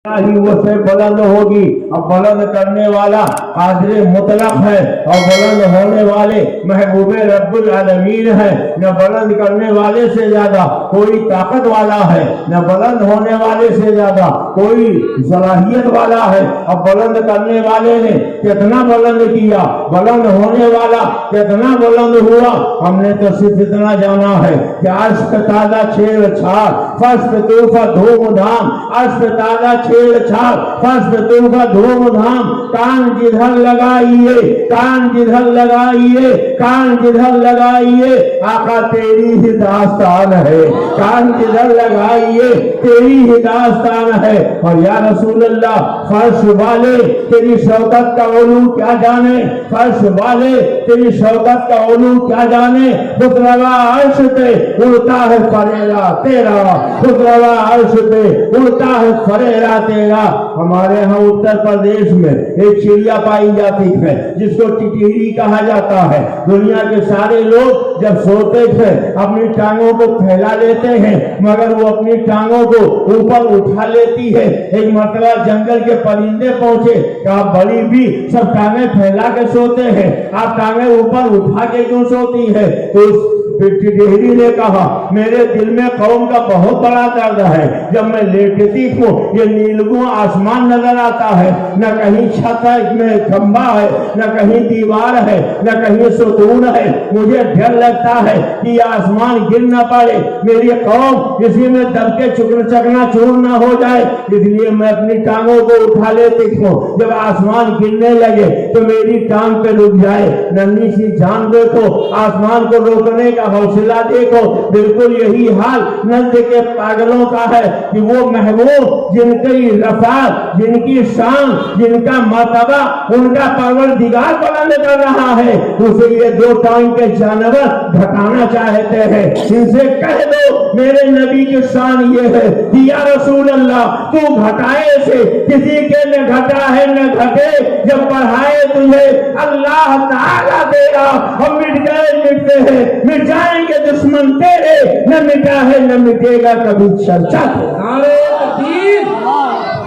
ہی وہ سے بلند ہوگی. اب بلند کرنے والا قادر مطلق ہے اور بلند ہونے والے محبوب رب العالمین ہے. نہ بلند کرنے والے سے زیادہ کوئی طاقت والا ہے، نہ بلند ہونے والے سے زیادہ کوئی صلاحیت والا ہے. اب بلند کرنے والے نے کتنا بلند کیا، بلند ہونے والا کتنا بلند ہوا. ہم نے تو صرف اتنا جانا ہے کہ عرش پہ تازہ چھیڑ چھاڑ، فرش پہ طوفہ دھوم دھام، عرش پہ تازہ چھیڑ چھاڑ، فرش پہ طوفہ دھوم دھام. کان جدھر لگائیے، کان جدھر لگائیے، کان جدھر لگائیے، آقا تیری ہی داستان ہے. کان جدھر لگائیے تیری ہی داستان ہے. اور یا رسول اللہ فرش والے تیری شوکت کا علو کیا جانے، فرش والے تیری شوکت کا علو کیا جانے. خسروا عرش پہ اڑتا ہے فریرا تیرا، خسروا عرش پہ اڑتا ہے فریرا تیرا. ہمارے ہاں اتر پردیش میں ایک چڑیا پائی جاتی ہے جس کو ٹٹیری کہا جاتا ہے. دنیا کے سارے لوگ جب سوتے تھے اپنی ٹانگوں کو پھیلا لیتے ہیں مگر وہ اپنی ٹانگوں کو اوپر اٹھا لیتی ہے. ایک مرتبہ جنگل کے پرندے پہنچے کہ آپ بڑی بھی سب ٹانگیں پھیلا کے سوتے ہیں، آپ ٹانگیں اوپر اٹھا کے کیوں سوتی ہے؟ تو اس ٹٹیری نے کہا میرے دل میں قوم کا بہت بڑا درد ہے. جب میں لیٹتی ہوں یہ نیلگوں آسمان نظر آتا ہے، نہ کہیں چھت میں کھمبا ہے، نہ کہیں دیوار ہے، نہ کہیں ستون ہے. مجھے ڈر لگتا ہے کہ یہ آسمان گر نہ پڑے، میری قوم اسی میں دب کے چکنا چور نہ ہو جائے. اس لیے میں اپنی ٹانگوں کو اٹھا لیتی ہوں، جب آسمان گرنے لگے تو میری ٹانگ پہ رک جائے. ننھی سی جان دیکھو، آسمان کو روکنے کا حوصلہ دیکھو. بالکل یہی حال نزد کے پاگلوں کا ہے کہ وہ محبوب جن کی رفعت، جن کی شان، جن کا مرتبہ ان کا پروردگار بلند کر رہا ہے، اسے یہ دو ٹانگ کے جانور گھٹانا چاہتے ہیں. ان سے کہہ دو میرے نبی کی شان یہ ہے کہ یا رسول اللہ تو گھٹائے سے کسی کے نہ گھٹا ہے نہ گھٹے. جب پڑھائے تجھے اللہ تعالیٰ دے گا. ہم مٹ گئے مٹتے ہیں، مٹ جائیں گے دشمن تیرے، نہ مٹا ہے نہ مٹے گا کبھی چرچا. نعرہ تکبیر،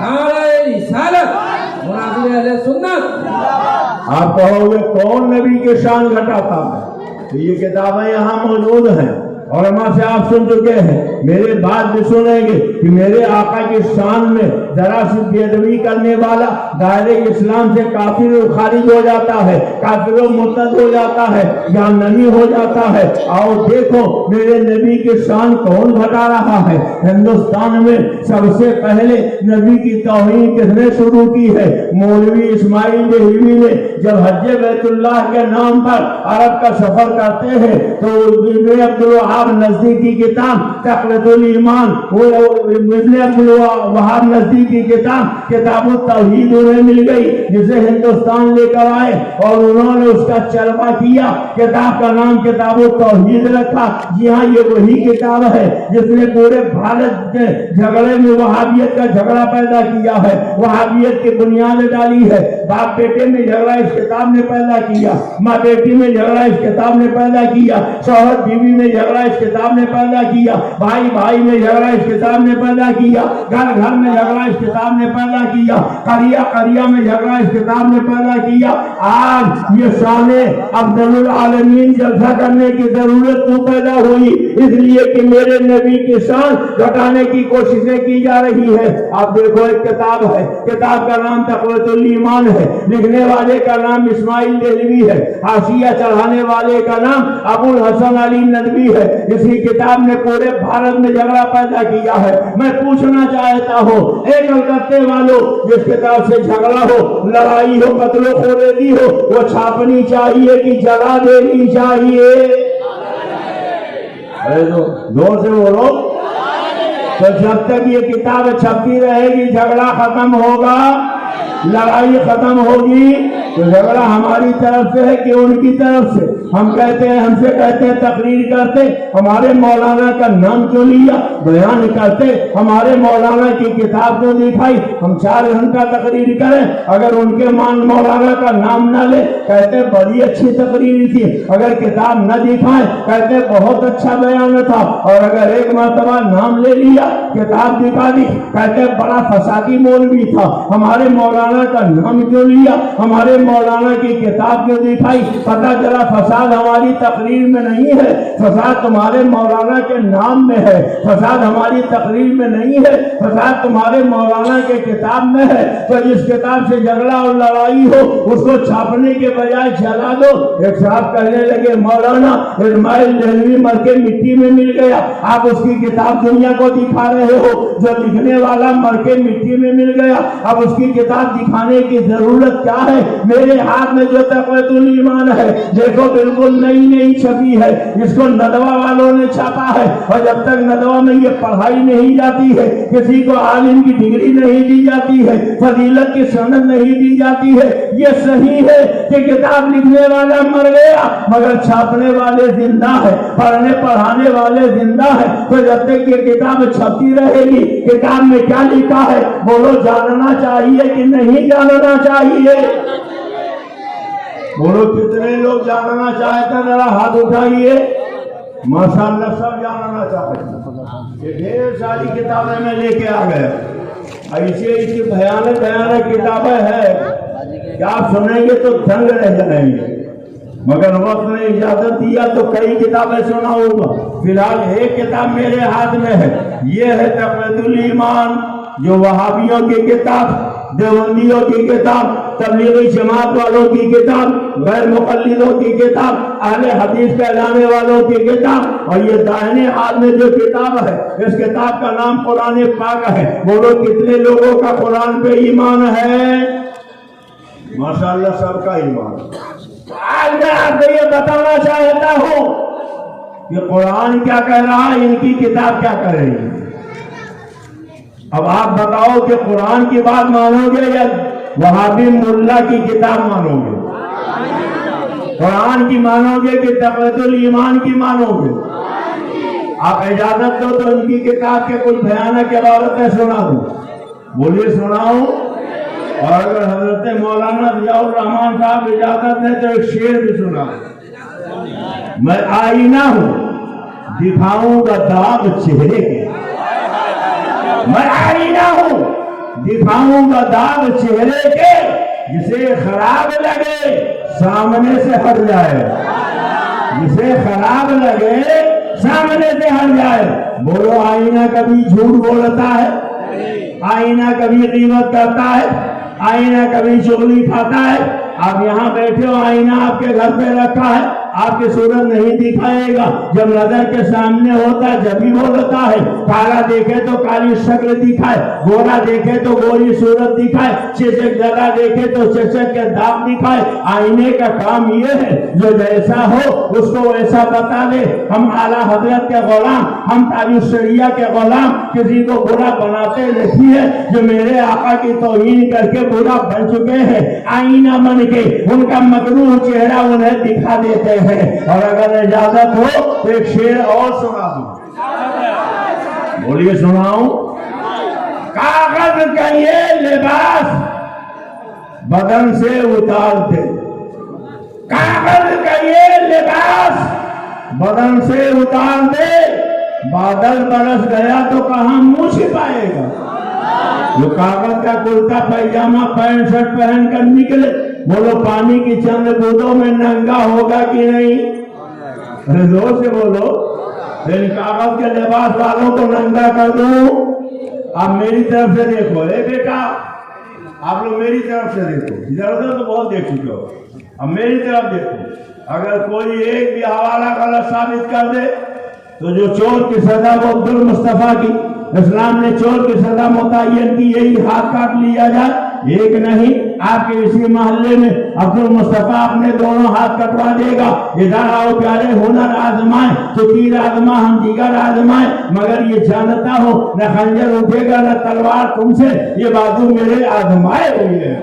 نعرہ رسالت، مناظر اہل سنت. آپ کہو گے کون نبی کی شان گھٹاتا ہے؟ تو یہ کتابیں یہاں موجود ہیں، علماء سے آپ سن چکے ہیں، میرے بعد بھی سنیں گے کہ میرے آقا کی شان میں ذرا سی بے ادبی کرنے والا دائرے اسلام سے کافر خارج ہو جاتا ہے، کافر و مرتد ہو جاتا ہے، جہنمی ہو جاتا ہے. آؤ دیکھو میرے نبی کی شان کون گھٹا رہا ہے. ہندوستان میں سب سے پہلے نبی کی توہین کس نے شروع کی ہے؟ مولوی اسماعیل دہلوی نے. جب حج بیت اللہ کے نام پر عرب کا سفر کرتے ہیں تو ابن عبدالوہاب نزدیکی کتاب تقریۃ الایمان، ابن عبدالوہاب نزدیکی کتاب کتاب التوحید انہیں مل گئی جسے ہندوستان لے کر آئے اور انہوں نے اس کا چربہ کیا، کتاب کا نام کتاب التوحید رکھا. جی ہاں یہ وہی کتاب ہے جس نے پورے بھارت کے جھگڑے میں وہابیت کا جھگڑا پیدا کیا ہے، وہابیت کی بنیاد ڈالی ہے. باپ بیٹے میں جھگڑا اس کتاب نے پیدا کیا، ماں بیٹی میں جھگڑا اس کتاب نے پیدا کیا، شوہر بیوی میں جھگڑا اس کتاب نے پیدا کیا، بھائی بھائی میں جھگڑا اس کتاب نے پیدا کیا، گھر گھر میں جھگڑا اس کتاب نے پیدا کیا، قریہ قریہ میں جھگڑا اس کتاب نے پیدا کیا. آج یہ شان افضل العالمین جلسہ کرنے کی ضرورت تو پیدا ہوئی اس لیے کہ میرے نبی کی شان گھٹانے کی کوششیں کی جا رہی ہے. آپ دیکھو ایک کتاب ہے، کتاب کا نام تقریۃ الایمان ہے، لکھنے والے کا نام اسماعیل دہلوی ہے، حاشیہ چڑھانے والے کا نام ابو الحسن علی ندوی ہے. اسی کتاب نے پورے بھارت میں جھگڑا پیدا کیا ہے. میں پوچھنا چاہتا ہوں ایک کلکتے والوں، جس کتاب سے جھگڑا ہو، لڑائی ہو، قتل و خوردی ہو، وہ چھاپنی چاہیے کہ جلا دینی چاہیے؟ زور سے بولو. تو جب تک یہ کتاب چھپتی رہے گی جھگڑا ختم ہوگا، لڑائی ختم ہوگی تو جھگڑا ہماری طرف سے ہے کہ ان کی طرف سے؟ ہم کہتے ہیں، ہم سے کہتے ہیں تقریر کرتے، ہمارے مولانا کا نام کیوں لیا؟ بیان کرتے، ہمارے مولانا کی کتاب کیوں دکھائی؟ ہم 4 گھنٹہ تقریر کریں، اگر ان کے مولانا کا نام نہ لے کہتے بڑی اچھی تقریر تھی، اگر کتاب نہ دکھائیں کہتے بہت اچھا بیان تھا، اور اگر ایک مرتبہ نام لے لیا کتاب دکھا دی کہتے بڑا فسادی مولوی تھا۔ ہمارے مولانا کا نام کیوں لیا؟ ہمارے مولانا کی کتاب کیوں دکھائی؟ پتہ چلا فساد ہماری تقریر میں نہیں ہے، فساد تمہارے مولانا کے نام میں ہے، فساد ہماری تقریر میں نہیں ہے، فساد تمہارے مولانا کے کتاب میں ہے۔ تو جس کتاب سے جھگڑا اور لڑائی ہو اس کو چھاپنے کے بجائے جلا دو۔ ایک صاحب کہنے لگے مولانا اسماعیل دہلوی مر کے مٹی میں مل گیا، آپ اس کی کتاب دنیا کو دکھا رہے ہو، جو لکھنے والا مر کے مٹی میں مل گیا، اب اس کی کتاب دکھانے کی ضرورت کیا ہے؟ میرے ہاتھ میں جو تقویت الایمان ہے دیکھو بالکل نئی نئی چھپی ہے، اس کو ندوہ والوں نے چھاپا ہے، اور جب تک ندوہ میں یہ پڑھائی نہیں جاتی ہے، کسی کو عالم کی ڈگری نہیں دی جاتی ہے، فضیلت کی سند نہیں دی جاتی ہے، یہ صحیح ہے کہ کتاب لکھنے والا مر گیا مگر چھاپنے والے زندہ ہے، پڑھنے پڑھانے والے زندہ ہے۔ تو جب تک یہ کتاب چھپتی رہے گی کتاب میں کیا لکھا ہے بولو، جاننا چاہیے کہ نہیں جاننا چاہیے؟ بولو کتنے لوگ جاننا چاہتے ہیں؟ ذرا ہاتھ اٹھائیے۔ ماشاءاللہ سب جاننا چاہتے ہیں۔ یہ ڈھیر ساری کتابیں میں لے کے آ گیا، ایسی بھیانک کتابیں ہیں کہ آپ سنیں گے تو دنگ رہ جائیں گے، مگر وقت نے اجازت دیا تو کئی کتابیں سناؤں گا۔ فی الحال ایک کتاب میرے ہاتھ میں ہے، یہ ہے تقویت الایمان، جو وہابیوں کی کتاب، دیوبندیوں کی کتاب، تبلیغی جماعت والوں کی کتاب، غیر مقلدوں کی کتاب، اہل حدیث کہلانے والوں کی کتاب، اور یہ داہنے ہاتھ میں جو کتاب ہے اس کتاب کا نام قرآن پاک ہے۔ بولو کتنے لوگوں کا قرآن پہ ایمان ہے؟ ماشاءاللہ سب کا ایمان۔ آج میں آپ کو یہ بتانا چاہتا ہوں کہ قرآن کیا کہہ رہا ہے، ان کی کتاب کیا کہہ رہی ہے۔ اب آپ بتاؤ کہ قرآن کی بات مانو گے یا وہابی ملا کی کتاب مانو گے؟ قرآن کی مانو گے کہ تقویت الایمان کی مانو گے؟ آپ اجازت دو تو ان کی کتاب کے کچھ بھیانک عبارتیں سنا دوں، بولیے سناؤں؟ اور اگر حضرت مولانا ضیاء الرحمان صاحب اجازت دیں تو ایک شعر بھی سنا دوں۔ میں آئینہ ہوں دکھاؤں گا داغ چہرے کے، میں آئینہ ہوں دکھاؤں گا داغ چہرے کے، جسے خراب لگے سامنے سے ہٹ جائے، جسے خراب لگے سامنے سے ہٹ جائے۔ بولو آئینہ کبھی جھوٹ بولتا ہے؟ آئینہ کبھی غیبت کرتا ہے؟ آئینہ کبھی چغلی کھاتا ہے؟ آپ یہاں بیٹھے ہو، آئینہ آپ کے گھر پہ رکھا ہے، آپ کی صورت نہیں دکھائے گا، جب نظر کے سامنے ہوتا ہے جب ہی بولتا ہے۔ کالا دیکھے تو کالی شکل دکھائے، گورا دیکھے تو گوری صورت دکھائے، چچک جگہ دیکھے تو چچک کے داغ دکھائے۔ آئینے کا کام یہ ہے جو جیسا ہو اس کو ویسا بتا دے۔ ہم اعلیٰ حضرت کے غلام، ہم تاج الشریعہ کے غلام کسی کو برا بناتے نہیں ہیں، جو میرے آقا کی توہین کر کے برا بن چکے ہیں آئینہ بن کے ان کا مکروہ چہرہ انہیں دکھا دیتے ہیں۔ اور اگر اجازت ہو تو ایک شعر اور سنا دوں، بولیے سناؤں؟ کاغذ کا یہ لباس بدن سے اتار دے، کاغذ کا یہ لباس بدن سے اتار دے، بادل برس گیا تو کہاں منہ چھپائے گا؟ جو کاغذ کا کرتا پیجامہ پینٹ شرٹ پہن کر نکلے، بولو پانی کی چند بوندوں میں ننگا ہوگا کہ نہیں؟ ارے زور سے بولو۔ لیکن کاغذ کے لباس والوں کو ننگا کر دوں؟ آپ میری طرف سے دیکھو، اے بیٹا آپ لوگ میری طرف سے دیکھو، ادھر ادھر تو بہت دیکھ چکے ہو، اب میری طرف دیکھو۔ اگر کوئی ایک بھی حوالہ غلط ثابت کر دے تو جو چور کی سزا وہ عبد المصطفیٰ کی، اسلام نے چور کی سزا متعین کی، یہی ہاتھ کاٹ لیا جائے۔ ایک نہیں، آپ کے اسی محلے میں عبد المصطفیٰ اپنے دونوں ہاتھ کٹوا دے گا۔ ادھر آؤ پیارے، ہنر آزمائیں تو تیر آزما، ہم دیگر آزمائیں، مگر یہ جانتا ہو نہ خنجر اٹھے گا نہ تلوار تم سے، یہ بازو میرے آزمائے ہوئے ہیں۔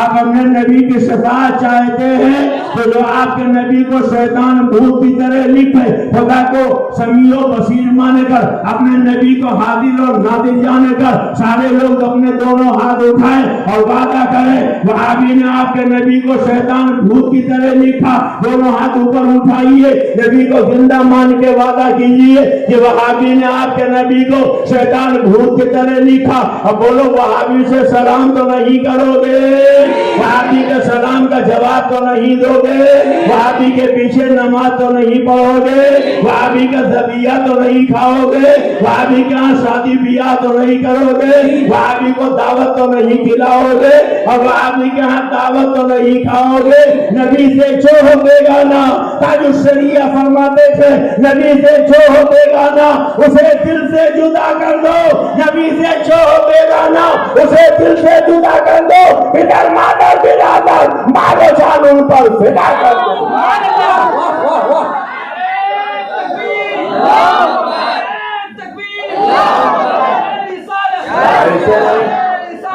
آپ اپنے نبی کی شفاعت چاہتے ہیں تو جو آپ کے نبی کو شیطان بھوت کی طرح لکھے، خدا کو سمیع و بصیر مان کر، اپنے نبی کو حاضر اور ناظر جان کر سارے لوگ اپنے دونوں ہاتھ اٹھائیں اور وعدہ کریں وہابی نے آپ کے نبی کو شیطان بھوت کی طرح لکھا، دونوں ہاتھ اوپر اٹھائیے، نبی کو زندہ مان کے وعدہ کیجئے کہ وہابی نے آپ کے نبی کو شیطان بھوت کی طرح لکھا۔ اب بولو وہابی سے سلام تو نہیں کرو گے، وہابی کے سلام کا جواب تو نہیں دو گے، وہابی کے پیچھے نماز تو نہیں پڑھو گے، وہابی کا ذبیحہ تو نہیں کھاؤ گے، وہابی کے ہاں شادی بیاہ تو نہیں کرو گے، وہابی کو دعوت تو نہیں کھلاؤ گے، اور وہابی کے ہاں دعوت تو نہیں کھاؤ گے۔ نبی سے جو ہو بیگانہ، تاج الشریعہ فرماتے تھے نبی سے جو ہو بیگانہ اسے دل سے جدا کر دو، نبی سے جو ہو بیگانہ اسے دل سے جدا کر دو، ادھر مادر برادر مارو جان ان پر فدا کر دو۔ ایسے نہیں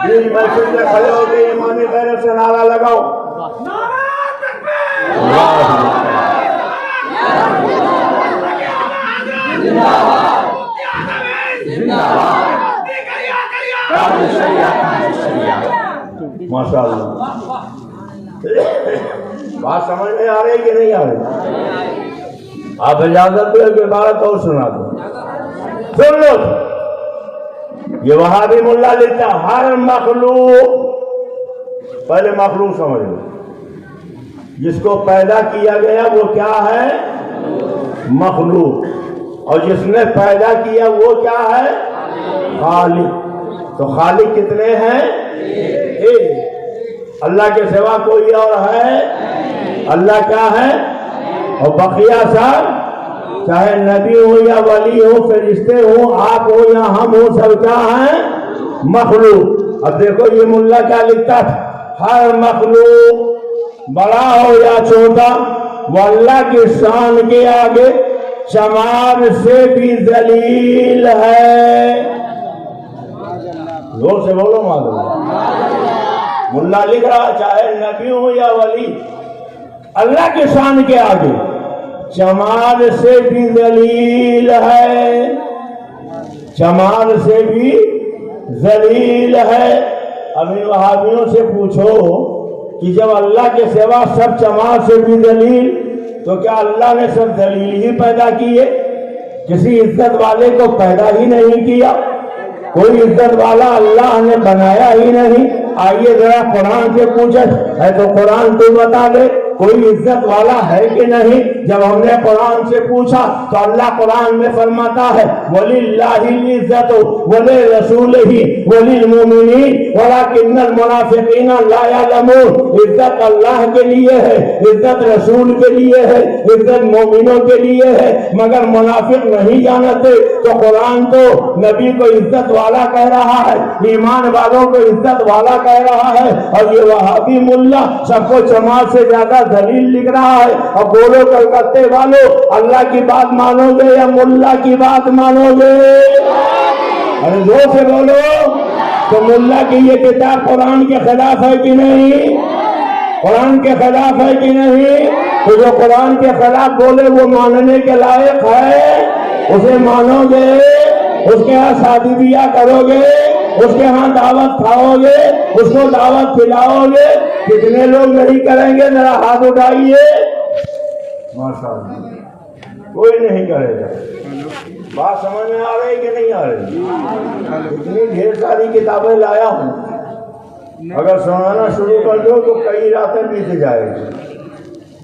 بیچ مسجد میں کھڑے ہو کے ایمانی غیرت سے نعرہ لگاؤ، ماشاء اللہ۔ بات سمجھ میں آ رہی کہ نہیں آ رہی؟ آپ اجازت دو ایک عبارت اور سنا دو، سن لو۔ یہ وہابی ملا لکھتا ہر مخلوق، پہلے مخلوق سمجھ لو، جس کو پیدا کیا گیا وہ کیا ہے؟ مخلوق، اور جس نے پیدا کیا وہ کیا ہے؟ خالق۔ تو خالق کتنے ہیں؟ ایک۔ اللہ کے سوا کوئی اور ہے؟ اللہ کیا ہے؟ اور بقیہ سب چاہے نبی ہو یا ولی ہو، فرشتے ہو، آپ ہو یا ہم ہو، سب کیا ہیں؟ مخلوق۔ اب دیکھو یہ ملا کیا لکھتا تھا، ہر مخلوق بڑا ہو یا چھوٹا وہ اللہ کی شان کے آگے چمار سے بھی ذلیل ہے۔ زور سے بولو معلوم۔ ملا لکھ رہا چاہے نبی ہو یا ولی، اللہ کی شان کے آگے چمار سے بھی ذلیل ہے، چمار سے بھی ذلیل ہے۔ اب ان وہابیوں سے پوچھو کہ جب اللہ کے سوا سب چمار سے بھی ذلیل، تو کیا اللہ نے سب ذلیل ہی پیدا کیے؟ کسی عزت والے کو پیدا ہی نہیں کیا، کوئی عزت والا اللہ نے بنایا ہی نہیں۔ آئیے ذرا قرآن سے پوچھے ہے تو قرآن تو بتا دے کوئی عزت والا ہے کہ نہیں۔ جب ہم نے قرآن سے پوچھا تو اللہ قرآن میں فرماتا ہے وَلِلَّهِ الْعِزَّةُ وَلِلرَّسُولِهِ وَلِلْمُؤْمِنِينَ وَلَكِنَّ الْمُنَافِقِينَ لَا يَعْلَمُونَ۔ عزت اللہ کے لیے ہے، عزت رسول کے لیے ہے، عزت مومنوں کے لیے ہے، مگر منافق نہیں جانتے۔ تو قرآن تو نبی کو عزت والا کہہ رہا ہے، ایمان والوں کو عزت والا کہہ رہا ہے، اور یہ وہابی ملا سب کو جماعت سے زیادہ دلیل لکھ رہا ہے۔ اب بولو کلکتے والو، اللہ کی بات مانو گے یا ملا کی بات مانو گے؟ ارے زور سے بولو۔ تو ملا کی یہ کتاب قرآن کے خلاف ہے کہ نہیں؟ قرآن کے خلاف ہے کہ نہیں؟ تو جو قرآن کے خلاف بولے وہ ماننے کے لائق ہے؟ اسے مانو گے؟ اس کے ہاں شادی بیاہ کرو گے؟ اس کے ہاں دعوت کھاؤ گے؟ اس کو دعوت کھلاؤ گے؟ کتنے لوگ نہیں کریں گے؟ ذرا ہاتھ اٹھائیے۔ ماشاءاللہ کوئی نہیں کرے گا۔ بات سمجھ میں آ رہی کہ نہیں آ رہی؟ اتنی ڈھیر ساری کتابیں لایا ہوں، اگر سنانا شروع کر دو تو کئی راتیں بیت جائے گی۔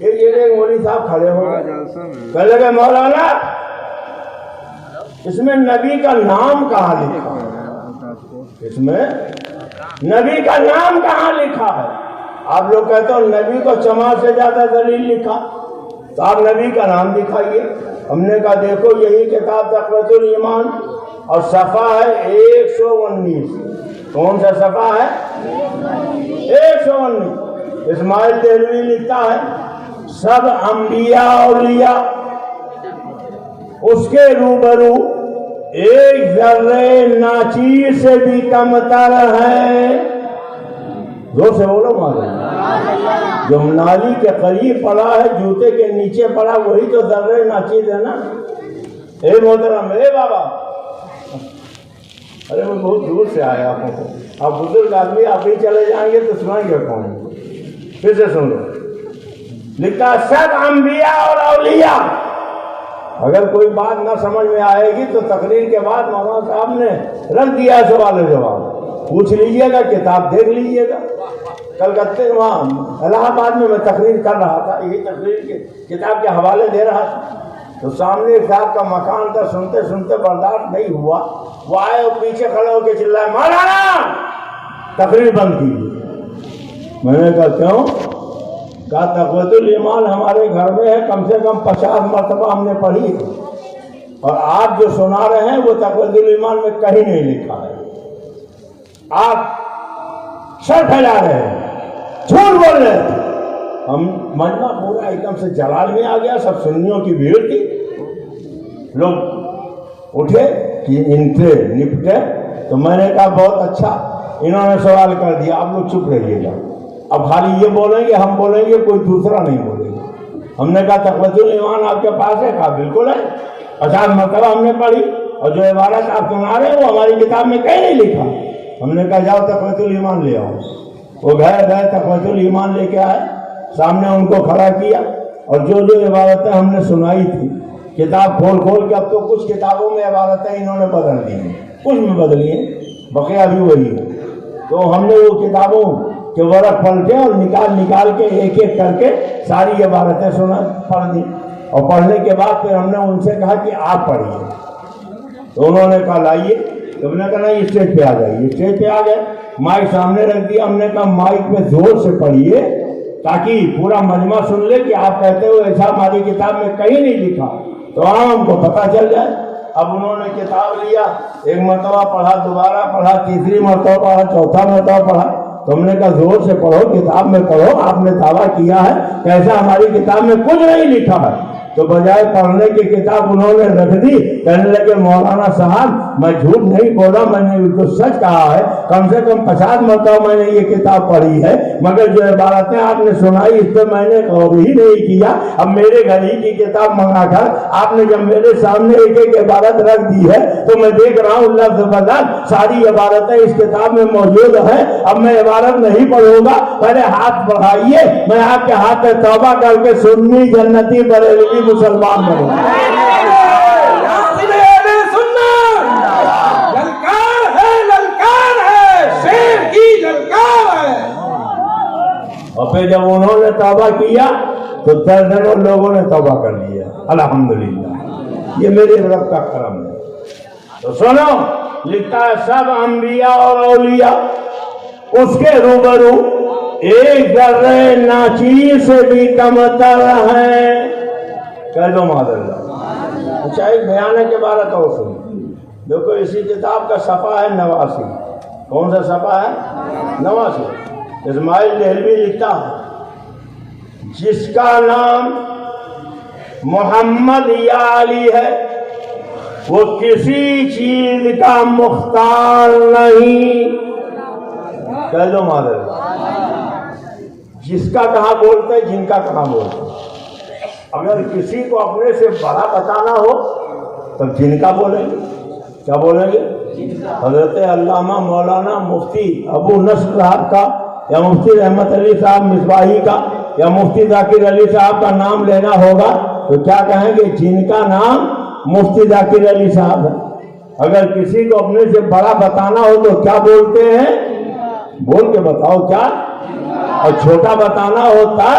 ایک مولوی صاحب کھڑے ہو کہنے لگے مولانا اس میں نبی کا نام کہاں لکھا ہے؟ اس میں نبی کا نام کہاں لکھا ہے؟ آپ لوگ کہتے ہو نبی کو چمار سے زیادہ ذلیل لکھا، تو آپ نبی کا نام دکھائیے۔ ہم نے کہا دیکھو یہی کتاب تقویۃ الایمان اور صفحہ ہے 119۔ کون سا صفحہ ہے؟ 119۔ اسماعیل دہلوی لکھتا ہے سب انبیاء اولیاء اس کے روبرو ایک ذرے ناچیر سے بھی کم تر ہے۔ زور سے بولو ماشاءاللہ. جو نالی کے قریب پڑا ہے, جوتے کے نیچے پڑا, وہی تو ذرے ناچیز ہے نا. اے محترم, اے بابا, ارے میں بہت دور سے آیا ہوں, آپ بزرگ آدمی, آپ ہی چلے جائیں گے تو سنائیں گے کون. پھر سے سن لو. لکھا سب انبیاء اور اولیاء. اگر کوئی بات نہ سمجھ میں آئے گی تو تقریر کے بعد مولانا صاحب نے رکھ دیا سوال و جواب, پوچھ لیجئے گا, کتاب دیکھ لیجئے گا. کلکتے وہاں الہ آباد میں تقریر کر رہا تھا, یہی تقریر کی کتاب کے حوالے دے رہا تھا, تو سامنے ایک صاحب کا مکان تھا, سنتے سنتے برداشت نہیں ہوا, وہ آئے اور پیچھے کھڑے ہو کے چلائے, مولانا تقریر بند کیجیے. میں نے کہا کیوں؟ کہا تقویۃ الایمان ہمارے گھر میں ہے, کم سے کم 50 مرتبہ ہم نے پڑھی ہے, اور آپ جو سنا رہے ہیں وہ تقویۃ الایمان میں کہیں نہیں لکھا ہے. آپ سر پھیلا رہے ہیں, جھوٹ بول رہے ہیں. ہم مجمع پورا ایک دم سے جلال میں آ گیا, سب سنیوں کی بھیڑ تھی. لوگ اٹھے کہ ان سے نپٹے, تو میں نے کہا بہت اچھا, انہوں نے سوال کر دیا, آپ لوگ چپ رہیے گا. اب خالی یہ بولیں گے, ہم بولیں گے, کوئی دوسرا نہیں بولے گا. ہم نے کہا تقویۃ الایمان آپ کے پاس ہے؟ کہا بالکل ہے, 50 مرتبہ ہم نے پڑھی, اور جو عبارت آپ سنا رہے ہیں وہ ہماری کتاب میں کہیں نہیں لکھا. ہم نے کہا جاؤ تقویۃ الایمان لے آؤ. وہ گئے تقویۃ الایمان لے کے آئے, سامنے ان کو کھڑا کیا, اور جو جو عبارتیں ہم نے سنائی تھی کتاب کھول کھول کے, اب تو کچھ کتابوں میں عبارتیں انہوں نے بدل دی ہیں, کچھ میں بدلی ہیں, بقیہ بھی وہی ہے. تو ہم نے وہ کتابوں کے ورق پلٹے اور نکال کے ایک ایک کر کے ساری عبارتیں پڑھ دی, اور پڑھنے کے بعد پھر ہم نے ان سے کہا کہ آپ پڑھیے. تو انہوں نے کہا لائیے. تو ہم نے کہا نہیں, اسٹیج پہ آ جائیے. اسٹیج پہ آ گئے, مائک سامنے رکھ دیا. ہم نے کہا مائک پہ زور سے پڑھیے تاکہ پورا مجمع سن لے کہ آپ کہتے ہو ایسا ہماری کتاب میں کہیں نہیں لکھا, تو عام کو پتہ چل جائے. اب انہوں نے کتاب لیا, ایک مرتبہ پڑھا, دوبارہ پڑھا, تیسری مرتبہ پڑھا, چوتھا مرتبہ پڑھا. تو ہم نے کہا زور سے پڑھو, کتاب میں پڑھو, آپ نے دعویٰ کیا ہے کیسا ہماری کتاب میں کچھ نہیں لکھا ہے. تو بجائے پڑھنے کی کتاب انہوں نے رکھ دی. کہنے لگے مولانا صاحب میں جھوٹ نہیں بولا, میں نے بالکل سچ کہا ہے, کم سے کم 50 مرتبہ میں نے یہ کتاب پڑھی ہے, مگر جو عبارتیں آپ نے سنائی اس پہ میں نے غور ہی نہیں کیا. اب میرے گھر ہی کی کتاب منگا کر آپ نے جب میرے سامنے ایک ایک عبارت رکھ دی ہے تو میں دیکھ رہا ہوں لفظ بدلفظ ساری عبارتیں اس کتاب میں موجود ہیں. اب میں عبارت نہیں پڑھوں گا, پہلے ہاتھ بڑھائیے, میں آپ کے ہاتھ میں توبہ کر کے سنی جنتی بریلوی مسلمان بنوں. اور پھر جب انہوں نے توبہ کیا تو درجنوں لوگوں نے توبہ کر لیا. الحمدللہ, یہ میرے رب کا کرم ہے. تو سنو, لکھتا ہے سب انبیاء اور اولیاء اس کے روبرو ایک ذرے ناچیز سے بھی کمتر ہیں. کہہ دو معاذ اللہ. اچھا ایک بیان ہے کے بارے تو سن. دیکھو اسی کتاب کا صفحہ ہے 89. کون سا صفحہ ہے؟ 89. اسماعیل دہلوی لکھتا ہے جس کا نام محمد یا علی ہے وہ کسی چیز کا مختار نہیں. کہہ دو معاذ اللہ. جس کا کہاں بولتے, جن کا کہاں بولتے. اگر کسی کو اپنے سے بڑا بتانا ہو تو جن کا بولیں گے. کیا بولیں گے؟ حضرت علامہ مولانا مفتی ابو نصر صاحب کا, یا مفتی رحمت علی صاحب مصباحی کا, یا مفتی ذاکر علی صاحب کا نام لینا ہوگا تو کیا کہیں گے؟ جن کا نام مفتی ذاکر علی صاحب ہے. اگر کسی کو اپنے سے بڑا بتانا ہو تو کیا بولتے ہیں؟ بول کے بتاؤ کیا. اور چھوٹا بتانا ہوتا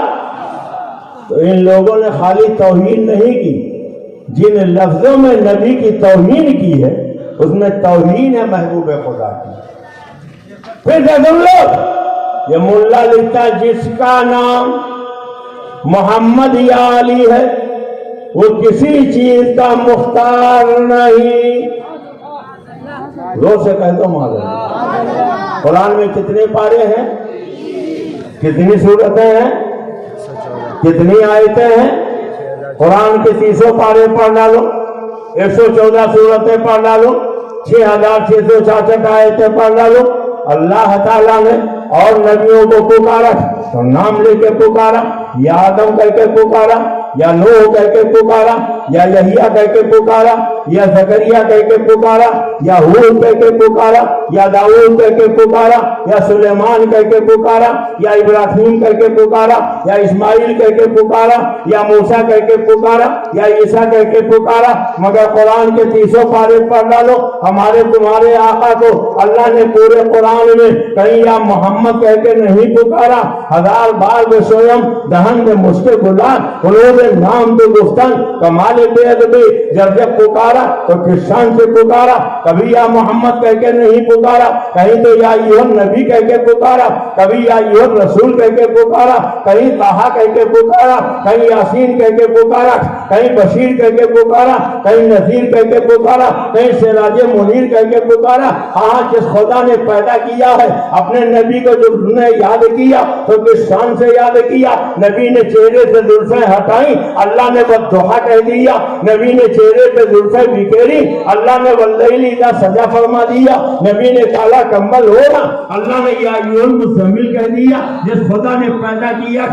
تو ان لوگوں نے خالی توہین نہیں کی, جن لفظوں میں نبی کی توہین کی ہے اس میں توہین ہے محبوب خدا کی. پھر سے سن لو, یہ ملا لکھتا ہے جس کا نام محمد یا علی ہے وہ کسی چیز کا مختار نہیں. روز سے کہہ دو معاذ. قرآن میں کتنے پارے ہیں, کتنی سورتیں ہیں, کتنی آیتیں ہیں؟ قرآن کے 300 پارے پڑھ ڈالو, 114 سورتیں پڑھ ڈالو, 6666 آیتیں پڑھ ڈالو. اللہ تعالیٰ نے اور نبیوں کو پکارا تو نام لے کے پکارا، یا آدم کر کے پکارا، یا نوح کر کے پکارا، یا یحییٰ کر کے پکارا، یا زکریا کر کے پکارا، یا ہود کر کے پکارا، یا داؤد کر کے پکارا، یا سلیمان کر کے پکارا، یا ابراہیم کر کے پکارا، یا اسماعیل کر کے پکارا، یا موسیٰ کر کے پکارا، یا عیسیٰ کر کے پکارا، مگر قرآن کے 30 پارے پڑھ ڈالو، ہمارے تمہارے آقا کو اللہ نے پورے قرآن میں کہیں یا محمد کہہ کے نہیں پکارا، 1000 بار بے سویم دہن میں مسکے گلان قلوب نام تو گفتن کمال بے ادبی، جب پکارا تو کس شان سے پکارا، کبھی یا محمد کہہ کے نہیں پکارا، کہیں تو یا ایھا نبی کہہ کے پکارا، کبھی یا ایھا رسول کہہ کے پکارا، کہیں طٰہٰ کہہ کے پکارا، کہیں یاسین کہہ کے پکارا، کہیں بشیر کہہ کے پکارا، کہیں نذیر کہہ کے پکارا، کہیں سراج منیر کہہ کے پکارا۔ ہاں جس خدا نے پیدا کیا ہے اپنے نبی کو جو نے یاد کیا تو کس شان سے یاد کیا، نبی نے چہرے سے زلفیں ہٹائیں اللہ نے والضحیٰ کہہ دیا، نبی نے چہرے پہ زلفیں بکھیری اللہ نے واللیل اذا سجا فرما دیا، نبی نے کالا کمبل اوڑھا اللہ نے یا ایھا المزمل کہہ دیا۔ جس خدا نے پیدا کیا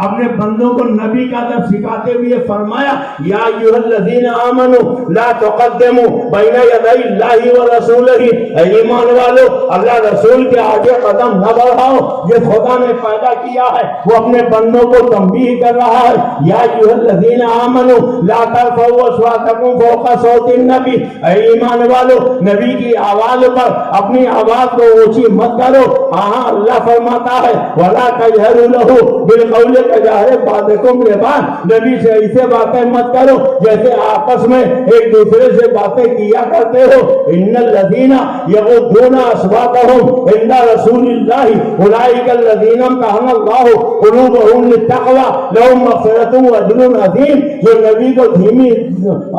اپنے بندوں کو نبی کا ادب سکھاتے ہوئے فرمایا یا ایھا الذین آمنوا لا تقدموا بین یدی اللہ ورسولہ، اے ایمان والو اللہ رسول کے آگے قدم نہ بڑھاؤ۔ جس خدا نے پیدا کیا ہے وہ اپنے بندوں کو تنبیہ کر رہا ہے یا ایھا الذین آمنوا لا ترفعوا اصواتکم فوق صوت النبی، اے ایمان والو نبی کی آواز پر اپنی آواز کو اونچی مت کرو۔ ہاں اللہ فرماتا ہے ولا تجہروا لہ بالقول کجہر بعضکم لبعض، نبی سے ایسے باتیں مت کرو جیسے آپس میں ایک دوسرے سے باتیں کیا کرتے ہو۔ ان الذین یغضون اصواتهم عند رسول اللہ اولئک الذین امتحن اللہ قلوبهم للتقوی لهم مغفرۃ واجر عظیم۔ جو نبی کو دھیمی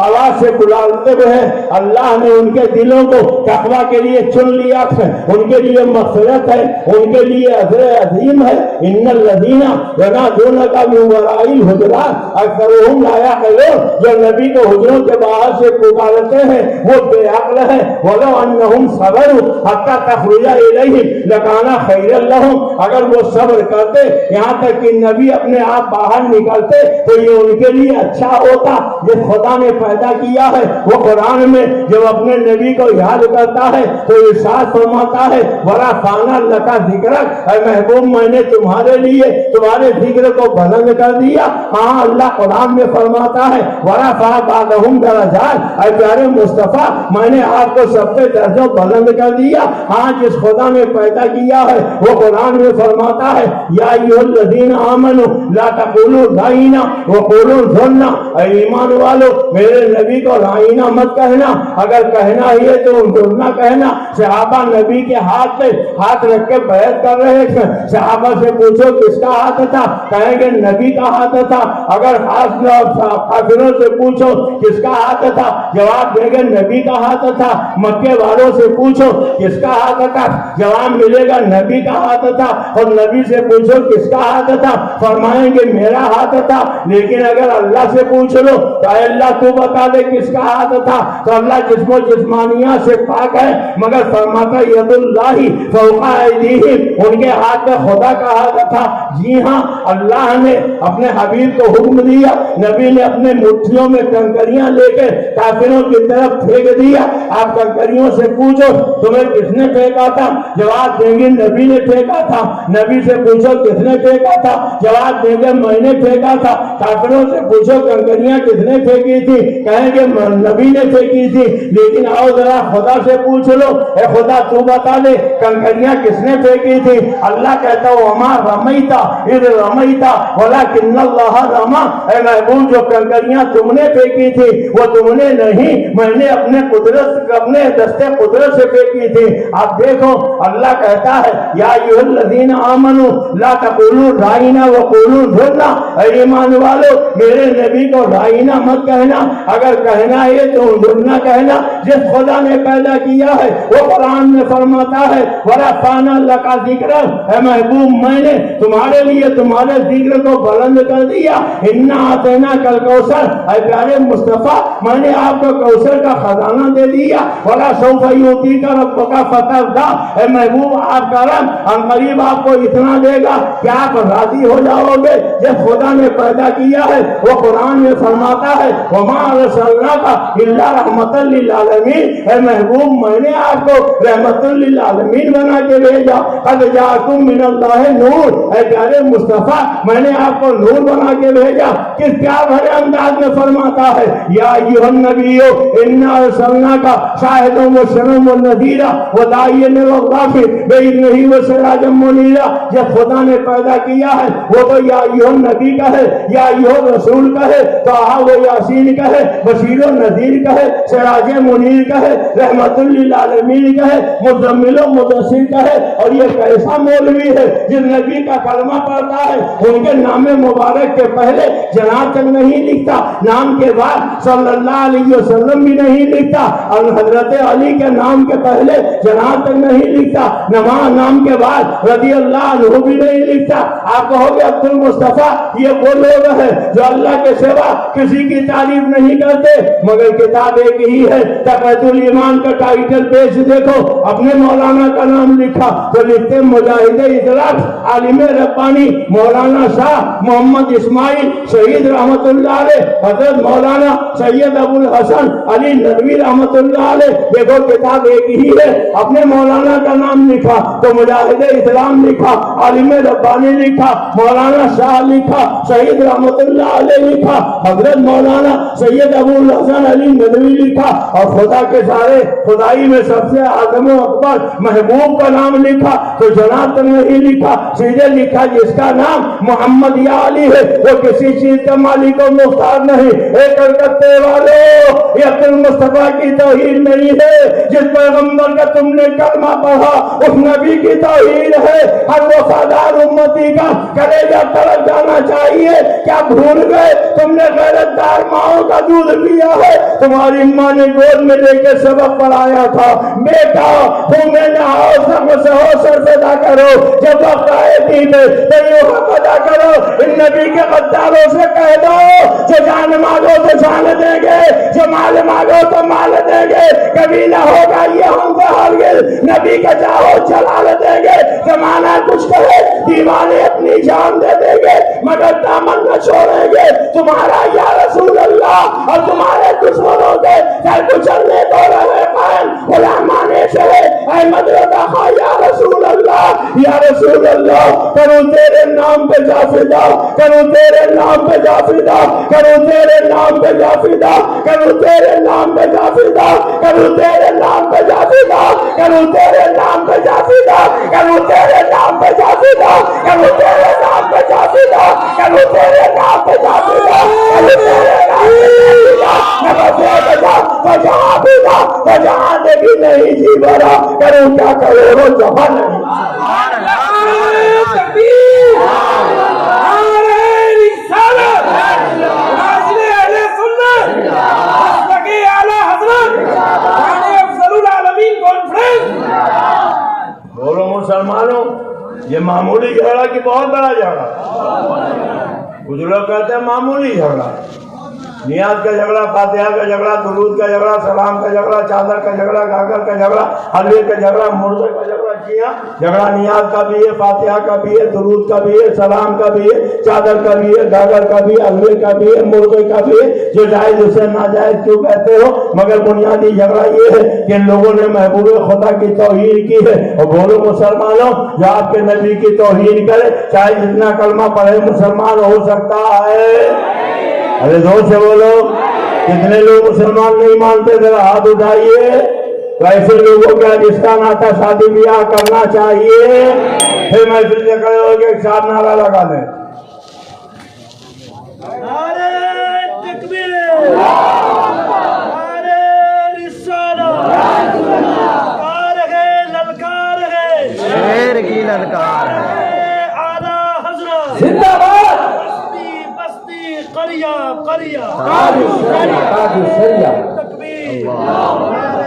آواز سے بلاتے ہوئے اللہ نے ان کے دلوں کو تقوی کے لیے چن لیا ہے، ان کے لیے مغفرت ہے، ان کے لیے اجر عظیم ہے۔ ان الذین ینادونک من وراء الحجرات اکثرهم لا یعقلون، جو نبی کو حجروں کے باہر سے پکارتے ہیں وہ بے عقل ہے۔ ولو انہم صبروا حتی تخرج الیہم لکان خیرا لہم، اگر وہ صبر کرتے یہاں تک کہ نبی اپنے آپ باہر نکلتے تو یہ ان کے لیے اچھا ہوتا۔ جس خدا نے پیدا کیا ہے وہ قرآن میں جب اپنے نبی کو یاد کرتا ہے تو ارشاد فرماتا ہے ورفعنا لک ذکرک، اے محبوب میں نے تمہارے لیے تمہارے ذکر کو بلند کر دیا۔ ہاں اللہ قرآن میں فرماتا ہے ورفع بعضهم درجات، اے پیارے مصطفیٰ میں نے آپ کو سب سے درجوں بلند کر دیا۔ ہاں جس خدا نے پیدا کیا ہے وہ قرآن میں فرماتا ہے یا ایھا الذین آمنوا لا تقولوا رائنا وقولوا انظرنا، اے ایمان والو میرے نبی کو رائنا مت کہنا، اگر کہنا ہی ہے تو انظرنا کہنا۔ صحابہ نبی کے ہاتھ پہ ہاتھ رکھ کے بیعت کر رہے تھے، صحابہ سے پوچھو کس کا ہاتھ تھا، کہیں گے نبی کا ہاتھ تھا۔ اگر کافروں سے پوچھو کس کا ہاتھ تھا، جواب دیں گے نبی کا ہاتھ تھا۔ مکے والوں سے پوچھو کس کا ہاتھ تھا، جواب ملے گا نبی کا ہاتھ تھا۔ اور نبی سے پوچھو کس کا ہاتھ تھا، فرمائیں گے میرا ہاتھ تھا۔ لیکن اگر اللہ سے پوچھ لو تو اے اللہ تو بتا دے کس کا ہاتھ تھا، تو اللہ جسم و جسمانیات سے پاک ہے، مگر فرماتا ید اللہ فوق ایدیہم، ان کے ہاتھ میں خدا کا ہاتھ تھا۔ جی ہاں اللہ نے اپنے حبیب کو حکم دیا، نبی نے اپنے مٹھیوں میں کنکریاں لے کے کافروں کی طرف پھینک دیا۔ آپ کنکریوں سے پوچھو تمہیں کس نے پھینکا تھا، جواب دیں گے نبی نے پھینکا تھا۔ نبی سے پوچھو کس نے پھینکا تھا، جواب دیں گے میں نے پھینکا تھا۔ کافروں سے پوچھو کنکریاں کس نے پھینکی تھی، کہیں گے نبی نے پھینکی تھی۔ لیکن آؤ ذرا خدا سے پوچھ لو، اے خدا تو بتا دے کنکریاں کس نے پھینکی تھی۔ اللہ کہتا وما رمیتا اذ رمیتا ولکن اللہ رما، اے محبوب جو کنکریاں تم نے پھینکی تھی وہ تم نے نہیں، میں نے اپنے قدرت اپنے دستے قدرت سے پھینکی تھی۔ آپ دیکھو اللہ کہتا ہے یا ایھا الذین آمنوا لا تقولوا رائنا وقولوا انظرنا، اے ایمان والو میرے نبی کو رائنا مت کہنا، اگر کہنا ہے تو انظرنا کہنا۔ جس خدا نے پیدا کیا ہے وہ قرآن میں فرماتا ہے وَرَفَعْنَا لَكَ ذِكْرَكَ، اے محبوب میں نے تمہارے لیے تمہارے ذکر کو بلند کر دیا. اِنَّا أَعْطَيْنَاكَ الْكَوْثَرَ، اے پیارے مصطفیٰ میں نے آپ کو کوثر کا خزانہ دے دیا. وَلَا سَوْفَ يُؤْتِيكَ رَبُّكَ فَتَرْضَىٰ، اے محبوب آپ کا رب ان قریب آپ کو اتنا دے گا کہ آپ راضی ہو جاؤ گے. جب خدا نے پیدا کیا ہے وہ قرآن میں فرماتا ہے وَمَا أَرْسَلْنَاكَ إِلَّا رَحْمَةً لِّلْعَالَمِينَ، اے محبوب میں نے آپ کو رحمت للعالمین بنا کے بھیجا. قَدْ جَاءَكُم مِّنَ اللَّهِ نُورٌ، اے پیارے مصطفیٰ میں نے آپ کو نور بنا کے بھیجا. کس پیار بھرے انداز میں فرماتا ہے یا ایھا النبی انا ارسلناک شاہدا وبشرا ونذیرا وداعیا الی اللہ باذنہ وسراجا منیرا. جب خدا نے پیدا کیا ہے وہ تو یا ایھا النبی کا ہے، یا ایھا الرسول کا ہے، طٰہٰ و یاسین کا ہے، بشیر و نذیر کا ہے، سراج منیر کا ہے، رحمت للعالمین کا ہے، مزمل و مدثر کا ہے. اور یہ کیسا مولوی ہے جس نبی کا کلمہ پڑھتا ہے ان کے نام مبارک کے پہلے جناب تک نہیں لکھتا، نام کے بعد صلی اللہ علیہ وسلم بھی نہیں لکھتا، اور حضرت علی کے نام کے پہلے جناب تک نہیں لکھتا، نام کے بعد رضی اللہ عنہ بھی نہیں لکھتا. آپ کہو گے عبد المصطفیٰ یہ وہ لوگ ہیں جو اللہ کے سوا کسی کی تعریف نہیں کرتے، مگر کتاب ایک ہی ہے. تقویۃ الایمان کا ٹائٹل پیج دیکھو، اپنے مولانا کا نام لکھا تو لکھتے مجاہد اطلاق عالم ربانی مولانا شاہ محمد اسماعیل شہید رحمت اللہ علیہ، حضرت مولانا سید ابو الحسن علی ندوی رحمت اللہ علیہ. دیکھو کتاب ایک ہی ہے، اپنے مولانا کا نام لکھا تو مجاہد اسلام لکھا، عالم ربانی لکھا، مولانا شاہ لکھا، شہید رحمت اللہ علیہ لکھا، حضرت مولانا سید ابو الحسن علی ندوی لکھا، اور خدا کے سارے خدائی میں سب سے اعظم و اکبر محبوب کا نام لکھا تو جناب تک نہیں لکھا، سیدھے لکھا جس کا نام محمد یا علی ہے وہ کسی چیز کا مالک و مختار نہیں. ایک کلکتے والو یہ عبد المصطفیٰ کی توہین نہیں ہے، جس پیغمبر کا تم نے کلمہ پڑھا اس نبی کی توہین ہے. ہر وفادار امتی کا کلیجہ تڑپ جانا چاہیے. کیا بھول گئے تم نے غیرت دار ماؤں کا دودھ پیا ہے؟ تمہاری ماں نے گود میں لے کے سبق پڑھایا تھا بیٹا تمہیں نہاؤ سب سے ہو سر پیدا کرو، جب وقت آئے دین تو یہ حق ادا کرو. ان نبی کے غداروں سے کہہ دو جو جان مانگو تو جان دیں گے، جو مال مانگو تو مال دیں گے، کبھی نہ ہوگا یہ ہم سے ہرگز نبی کا چاہو جلال دیں گے. زمانہ کچھ کہے دیوانے اپنی جان دے دیں گے مگر دامن نہ چھوڑیں گے. تمہارا یا رسول اللہ اور تمہارے دشمنوں کے سر کچلنے کو رہے قائم غلامانے سے احمد رضا خواہ یا رسول اللہ، یا رسول اللہ کروں تیرے نام پہ جا فدا، کروں تیرے نام پہ جا فدا، کروں تیرے نام پہ جا فدا، کروں تیرے نام پہ جا فدا، کروں تیرے نام پہ جا فدا، کروں تیرے نام پہ جا فدا، کروں تیرے نام پہ جا فدا، کروں تیرے نام پہ جا فدا، کروں تیرے نام پہ جا فدا، کروں تیرے نام پہ جا فدا. تو جہاں فدا تو جہاں بھی نہیں جی بھرا کروں کیا کرو وہ جہاں نہیں. بولو مسلمانوں یہ معمولی جھگڑا کی بہت بڑا جھگڑا. کچھ لوگ کہتے ہیں معمولی جھگڑا، نیاز کا جھگڑا، فاتحہ کا جھگڑا، درود کا جھگڑا، سلام کا جھگڑا، چادر کا جھگڑا، گاگر کا جھگڑا، حلوے کا جھگڑا، مردے کا جھگڑا. جی ہاں جھگڑا نیاز کا بھی ہے، فاتحہ کا بھی ہے، درود کا بھی ہے، سلام کا بھی ہے، چادر کا بھی ہے، گاگر کا بھی ہے، حلوے کا بھی ہے، مردے کا بھی ہے. جو جائز اسے ناجائز کیوں کہتے ہو؟ مگر بنیادی جھگڑا یہ ہے کہ لوگوں نے محبوب خدا کی توہین کی ہے. اور بولو مسلمانوں جو آپ کے نبی کی توہین کرے چاہے جتنا کلمہ پڑھے مسلمان ہو سکتا ہے. ارے زور سے بولو. کتنے لوگ مسلمان نہیں مانتے ذرا ہاتھ اٹھائیے. تو ایسے لوگوں کا جس کا ناتا شادی بیاہ کرنا چاہیے پھر محفل سے کھڑے ہو کے ایک ساتھ نعرہ لگا دیں. نعرہ تکبیر، نعرہ رسالت، للکار ہے شیر کی للکار ہے. اعلیٰ حضرت زندہ باد. بستی قریہ تاج الشریعہ. تکبیر، نعرہ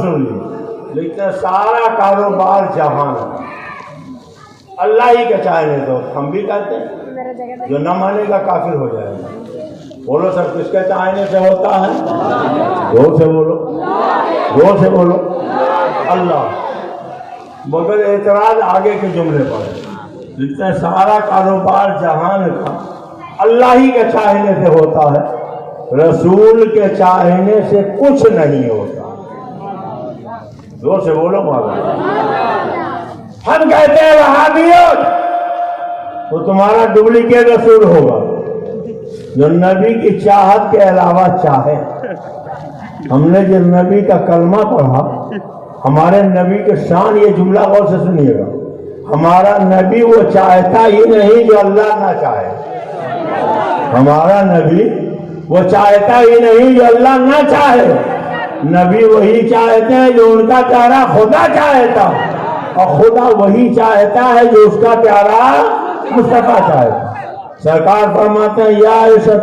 سن لی، لیکن سارا کاروبار جہان اللہ ہی کے چاہنے تو ہم بھی کہتے ہیں، جو نہ مانے گا کافر ہو جائے گا۔ بولو سر، کس کے چاہنے سے ہوتا ہے؟ زور سے بولو، زور سے بولو، اللہ۔ مگر اعتراض آگے کے جملے پر ہے، جتنا سارا کاروبار جہان کا اللہ ہی کے چاہنے سے ہوتا ہے، رسول کے چاہنے سے کچھ نہیں ہوتا۔ زور سے بولو مولانا۔ ہم کہتے ہیں وہابیت، وہ تمہارا ڈپلیکیٹ رسول ہوگا جو نبی کی چاہت کے علاوہ چاہے۔ ہم نے جس نبی کا کلمہ پڑھا، ہمارے نبی کے شان، یہ جملہ غور سے سنیے گا، ہمارا نبی وہ چاہتا ہی نہیں جو اللہ نہ چاہے۔ ہمارا نبی وہ چاہتا ہی نہیں جو اللہ نہ چاہے۔ نبی وہی چاہتے ہیں جو ان کا پیارا خدا چاہتا، اور خدا وہی چاہتا ہے جو اس کا پیارا مصطفیٰ چاہتا۔ سرکار فرماتے ہیں یا عائشہ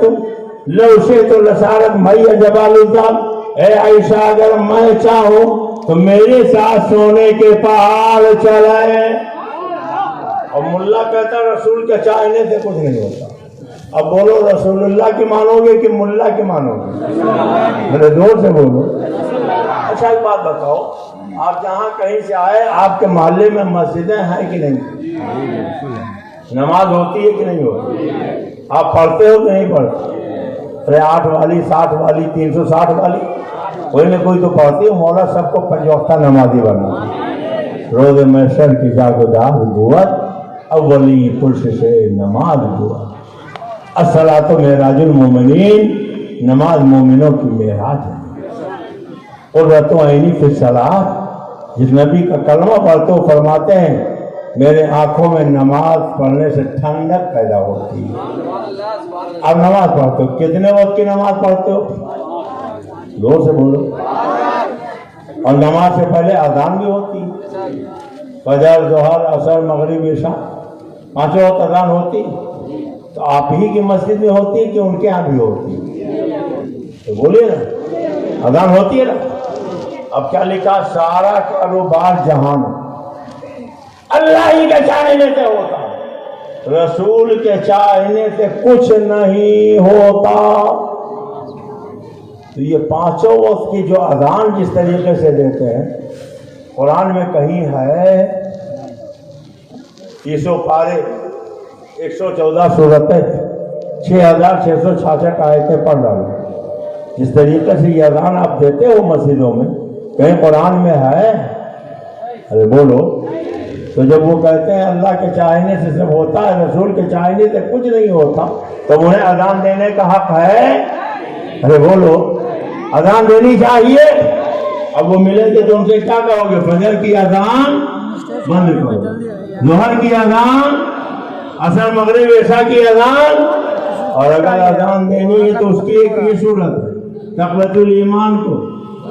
لو شئت لصارت معی جبال الذهب، اے عائشہ اگر میں چاہوں تو میرے ساتھ سونے کے پہاڑ چلائے۔ اور ملا کہتا ہے رسول کے چاہنے سے کچھ نہیں ہوتا۔ اب بولو رسول اللہ کی مانو گے کہ ملا کی مانو گے؟ میرے زور سے بولو۔ اچھا ایک بات بتاؤ، آپ جہاں کہیں سے آئے، آپ کے محلے میں مسجدیں ہیں کہ نہیں؟ نماز ہوتی ہے کہ نہیں ہوتی؟ آپ پڑھتے ہو کہ نہیں پڑھتے؟ ارے 8 والی 60 والی 360 والی کوئی نہ کوئی تو پڑھتی ہے۔ مولا سب کو 5 وقتہ نمازی بنا، روز محشر کی جاگودار نبوت، اولی پرش سے نماز دعا، الصلاۃ معراج المومنین، نماز مومنوں کی معراج ہے۔ قرۃ عینی فی الصلاۃ، جس نبی کا کلمہ پڑھتے ہو فرماتے ہیں میرے آنکھوں میں نماز پڑھنے سے ٹھنڈک پیدا ہوتی ہے۔ اب نماز پڑھتے ہو، کتنے وقت کی نماز پڑھتے ہو؟ زور سے بولو۔ اور نماز سے پہلے اذان بھی ہوتی ہے، فجر، ظہر، عصر، مغرب، عشاء، 5 وقت اذان ہوتی ہے۔ تو آپ ہی کی مسجد میں ہوتی ہے کہ ان کے یہاں بھی ہوتی ہے؟ تو بولیے نا، اذان ہوتی ہے نا۔ اب کیا لکھا؟ سارا کاروبار جہان اللہ ہی کے چاہنے سے ہوتا ہے، رسول کے چاہنے سے کچھ نہیں ہوتا۔ تو یہ 5 وقت کی جو اذان جس طریقے سے دیتے ہیں، قرآن میں کہیں ہے 30 پارے 114 صورتیں 6666 آیتیں پڑھ ڈالو۔ جس طریقے سے یہ اذان آپ دیتے ہو مسجدوں میں، کہیں قرآن میں ہے؟ ارے بولو۔ تو جب وہ کہتے ہیں اللہ کے چاہنے سے سب ہوتا ہے، رسول کے چاہنے سے کچھ نہیں ہوتا، تو انہیں اذان دینے کا حق ہے؟ ارے بولو، اذان دینی چاہیے۔ اب وہ ملیں گے تو ان سے کیا کہو گے؟ فجر کی اذان بند کرو، ظہر کی اذان، عصر، مغرب، عشاء کی اذان۔ اور اگر اذان دینی ہے تو اس کی ایک یہ صورت ہے، تقویۃ الایمان کو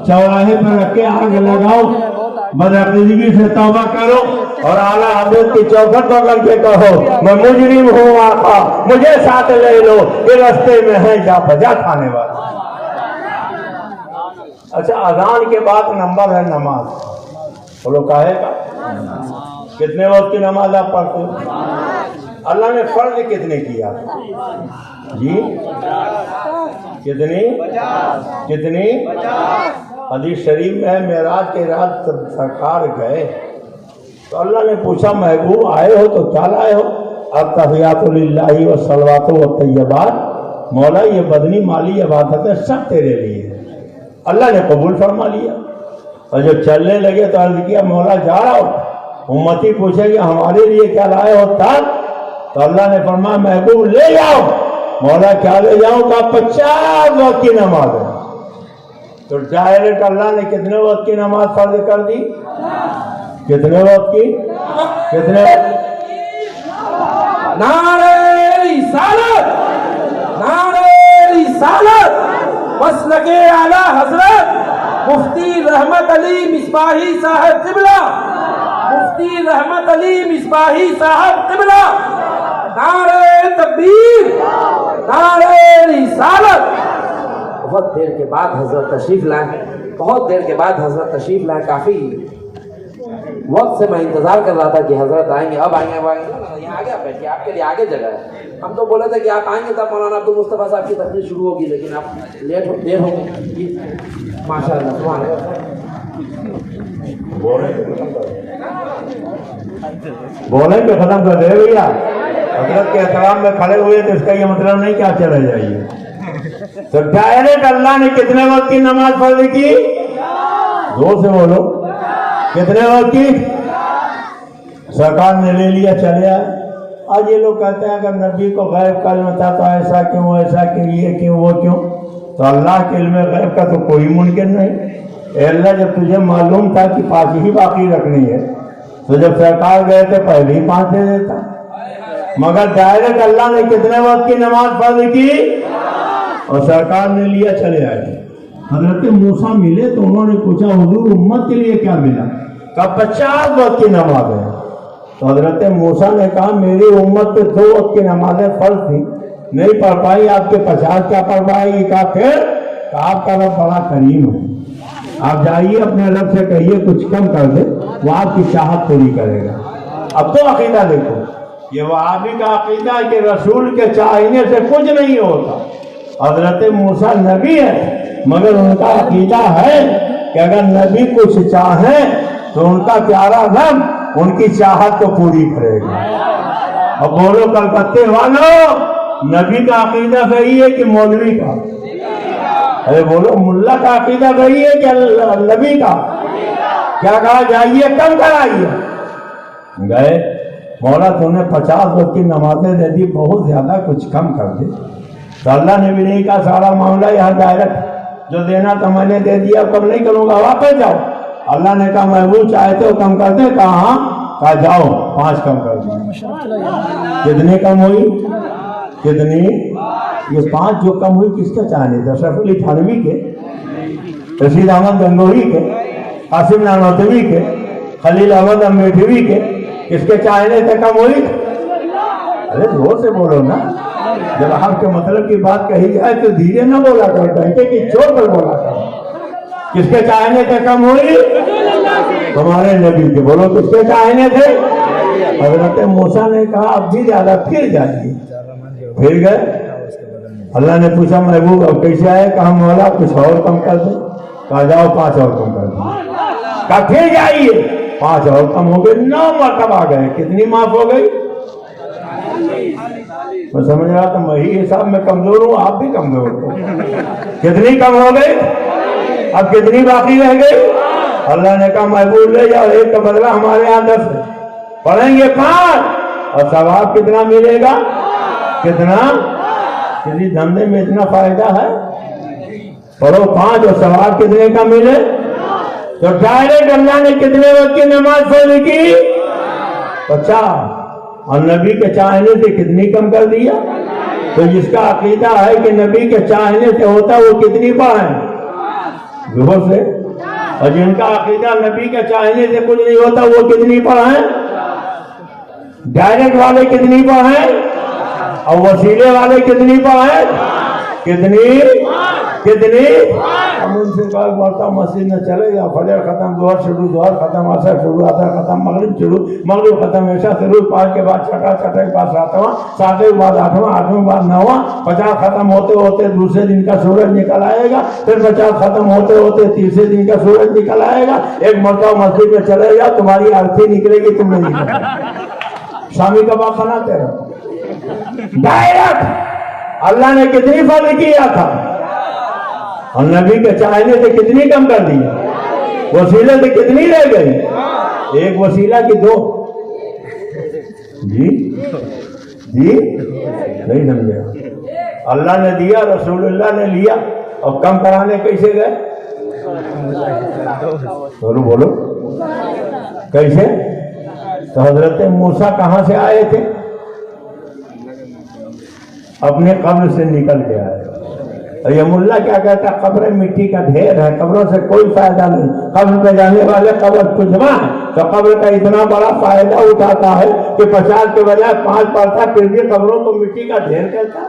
چوراہے پر رکھ کے آگ لگاؤ، بدعقیدگی سے توبہ کرو، اور اعلیٰ حضرت کی چوکھٹ پکڑ کے کہو میں مجرم ہوں آقا، مجھے ساتھ لے لو، یہ رستے میں ہے جا بجا کھانے والا۔ اچھا، اذان کے بعد نمبر ہے نماز۔ بولو کہے گا کتنے وقت کی نماز آپ پڑھتے ہو؟ اللہ نے فرض کتنے کیا جی؟ کتنی؟ حدیث شریف میں ہے معراج کے رات سرکار گئے تو اللہ نے پوچھا محبوب آئے ہو تو کیا لائے ہو؟ التحیات للہ والصلوات والطیبات، مولا یہ بدنی مالی عبادتیں سب تیرے لیے ہیں۔ اللہ نے قبول فرما لیا، اور جب چلنے لگے تو عرض کیا مولا جا رہا ہو، امتی پوچھے کہ ہمارے لیے کیا لائے ہو؟ تو اللہ نے فرمایا محبوب لے جاؤ۔ مولا کیا لے جاؤں؟ کہا 50 وقت کی نماز ہے۔ تو ڈائریکٹ اللہ نے کتنے وقت کی نماز فرض کر دی؟ کتنے وقت کی؟ کتنے؟ نعرہ رسالت، نعرہ رسالت، مسلک اعلیٰ حضرت مفتی رحمت علی مصباحی صاحب قبلہ، مفتی رحمت علی مصباحی صاحب قبلہ، نعرہ تکبیر، نعرہ رسالت۔ بہت دیر کے بعد حضرت تشریف لائیں، بہت دیر کے بعد حضرت تشریف لائیں. کافی وقت سے میں انتظار کر رہا تھا کہ حضرت آئیں گے، اب آئیں گے، اب آئیں گے. یہاں آگے آپ بیٹھیے، آپ کے لیے آگے جگہ ہے. ہم تو بولے تھے کہ آپ آئیں گے تب مولانا عبد المصطفیٰ صاحب کی تقریر شروع ہوگی، لیکن آپ دیر ہو گئی. ماشاء اللہ سبحان اللہ. بولیں کہ ختم کر دے بھیا. حضرت کے احترام میں کھڑے ہوئے تو اس کا یہ مطلب نہیں کیا چلے جائیے. تو ڈائریکٹ اللہ نے کتنے وقت کی نماز فرض کی؟ زور سے بولو. کتنے وقت کی؟ سرکار نے لے لیا چلے آئے. آج یہ لوگ کہتے ہیں اگر نبی کو غیب کا علم تھا تو ایسا کیوں، ایسا کیوں، یہ کیوں، وہ کیوں؟ تو اللہ کے علم غیب کا تو کوئی ممکن نہیں. اے اللہ جب تجھے معلوم تھا کہ 5 ہی باقی رکھنی ہے تو جب سرکار گئے تھے پہلے ہی 5 دے دیتا. مگر ڈائریکٹ اللہ نے کتنے وقت کی نماز فرض کی اور سرکار نے لیا چلے آئے. حضرت موسیٰ ملے تو انہوں نے پوچھا حضور امت کے لیے کیا ملا؟ کہا 50 وقت کی نماز ہے. تو حضرت موسیٰ نے کہا میری امت پہ 2 وقت کی نمازیں فرض تھی، نہیں پڑھ پائی، آپ کے 50 کیا پڑھ پائے گی؟ کہا پھر آپ کا رب بڑا کریم ہے، آپ جائیے اپنے رب سے کہیے کچھ کم کر دے، وہ آپ کی چاہت پوری کرے گا. اب تو عقیدہ دیکھو، یہ وہابی کا عقیدہ ہے کہ رسول کے چاہنے سے کچھ نہیں ہوتا. حضرت موسیٰ نبی ہے مگر ان کا عقیدہ ہے کہ اگر نبی کچھ چاہیں تو ان کا پیارا رب ان کی چاہت کو پوری کرے گا. اب بولو کلکتے والوں، نبی کا عقیدہ صحیح ہے کہ مولوی کا؟ ارے بولو ملا کا عقیدہ صحیح ہے کہ نبی کا؟ کیا کہا جائیے کم کرائیے. گئے مولا تو نے 50 وقت کی نمازیں دے دی، بہت زیادہ کچھ کم کر دے. تو اللہ نے بھی نہیں کہا سارا معاملہ یہاں ڈائریکٹ جو دینا تھا میں نے دے دیا، کم نہیں کروں گا، واپس جاؤ. اللہ نے کہا محبوب چاہتے ہو کم کر دے؟ کہا ہاں. کہا جاؤ 5 کم کر دی. کتنی کم ہوئی؟ کتنی؟ یہ 5 جو کم ہوئی کس کے چاہنے تھے؟ اشرف علی تھانوی کے، رشید احمد گنگوہی کے، قاسم نانوتوی کے، خلیل احمد امیٹھوی کے، کس کے چاہنے سے کم ہوئی؟ ارے زور سے بولو نا. جب آپ کے مطلب کی بات کہی جائے تو دھیرے نہ بولا کرو، ڈنڈے کی چوٹ پر بولا کرو. کس کے چاہنے سے کم ہوئی؟ تمہارے نبی کے. بولو کس کے چاہنے سے؟ حضرت موسیٰ نے کہا اب بھی زیادہ، پھر جائیے. پھر گئے. اللہ نے پوچھا محبوب اب کیسے آئے؟ کہا مولا کچھ اور کم کر دے. کہا جاؤ 5 اور کم کر دیں. کہا پھر جائیے. 5 اور کم ہو گئے، 9 مرتبہ گئے. کتنی معاف ہو گئی؟ میں سمجھ رہا تھا وہی حساب میں کمزور ہوں، آپ بھی کمزور ہو. کتنی کم ہو گئی؟ اب کتنی باقی رہ گئی؟ اللہ نے کہا محبوب لے جاؤ، 1 کا بدلہ ہمارے یہاں 10 ہے، پڑھیں گے 5 اور ثواب کتنا ملے گا؟ کتنا؟ کسی دھندے میں اتنا فائدہ ہے؟ پڑھو 5 اور ثواب کتنے کا ملے؟ تو ڈائریکٹ اللہ نے کتنے وقت کی نماز فرض کی؟ 50. اور نبی کے چاہنے سے کتنی کم کر دیا؟ تو جس کا عقیدہ ہے کہ نبی کے چاہنے سے ہوتا وہ کتنی پڑھیں؟ ظہر سے. اور جن کا عقیدہ نبی کے چاہنے سے کچھ نہیں ہوتا وہ کتنی پڑھیں؟ ڈائریکٹ والے کتنی پڑھیں؟ اور وسیلے والے کتنی پڑھیں؟ کتنی؟ ہم ان سے کہا مرتا مسجد میں چلے گا، فجر ختم، ظہر شروع، ظہر ختم، عصر شروع، عصر ختم، مغرب شروع، مغرب ختم، عشاء شروع، 5 کے بعد چھٹا، چھٹے کے بعد 7واں، 7 کے بعد 8واں، 8ویں کے بعد 9واں، 50 ختم ہوتے ہوتے دوسرے دن کا سورج نکل آئے گا، پھر 50 ختم ہوتے ہوتے تیسرے دن کا سورج نکل آئے گا. ایک مرتبہ مسجد میں چلے گا، تمہاری ارتھی نکلے گی، تم نہیں نکلے. شامی کباب بناتے رہو. ڈائریکٹ اللہ نے کتنی فرض کیا تھا اور نبی کے چاہنے سے کتنی کم کر دی؟ وسیلے سے کتنی رہ گئی؟ 1 وسیلہ کی 2. جی نہیں سمجھے. اللہ نے دیا، رسول اللہ نے لیا، اور کم کرانے کیسے گئے؟ بولو کیسے؟ تو حضرت موسیٰ کہاں سے آئے تھے؟ اپنے قبر سے نکل کے آئے. اور یہ ملا کیا کہتا ہے؟ قبر مٹی کا ڈھیر ہے، قبروں سے کوئی فائدہ نہیں. قبر پہ جانے والے قبر کچھواں ہے، تو قبر کا اتنا بڑا فائدہ اٹھاتا ہے کہ 50 کے بجائے 5 پڑھتا، پھر بھی قبروں کو مٹی کا ڈھیر کہتا ہے.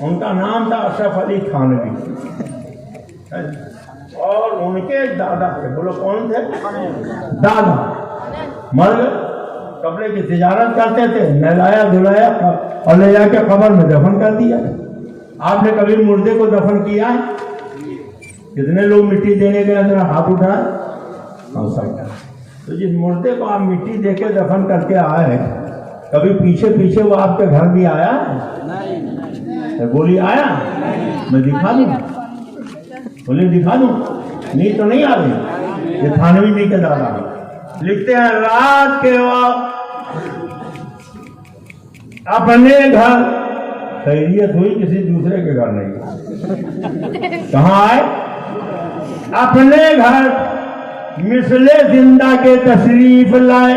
ان کا نام تھا اشرف علی تھانوی، اور ان کے دادا تھے، بولو کون تھے؟ دادا مر گئے، کپڑے کی تجارت کرتے تھے، نہلایا دھلایا اور لے جا کے قبر میں دفن کر دیا۔ آپ نے کبھی مردے کو دفن کیا ہے؟ کتنے لوگ مٹی دینے کے اندر ہاتھ اٹھائے؟ تو جس مردے کو آپ مٹی دے کے دفن کر کے آئے، کبھی پیچھے پیچھے وہ آپ کے گھر بھی آیا؟ بولی آیا؟ میں دکھا دوں؟ بولی دکھا دوں؟ نہیں تو نہیں آ رہی۔ یہ تھانوی جی کے دادا لکھتے ہیں رات کے وقت اپنے گھر، خیریت ہوئی کسی دوسرے کے گھر نہیں، کہاں آئے؟ اپنے گھر مثل زندہ کے تشریف لائے،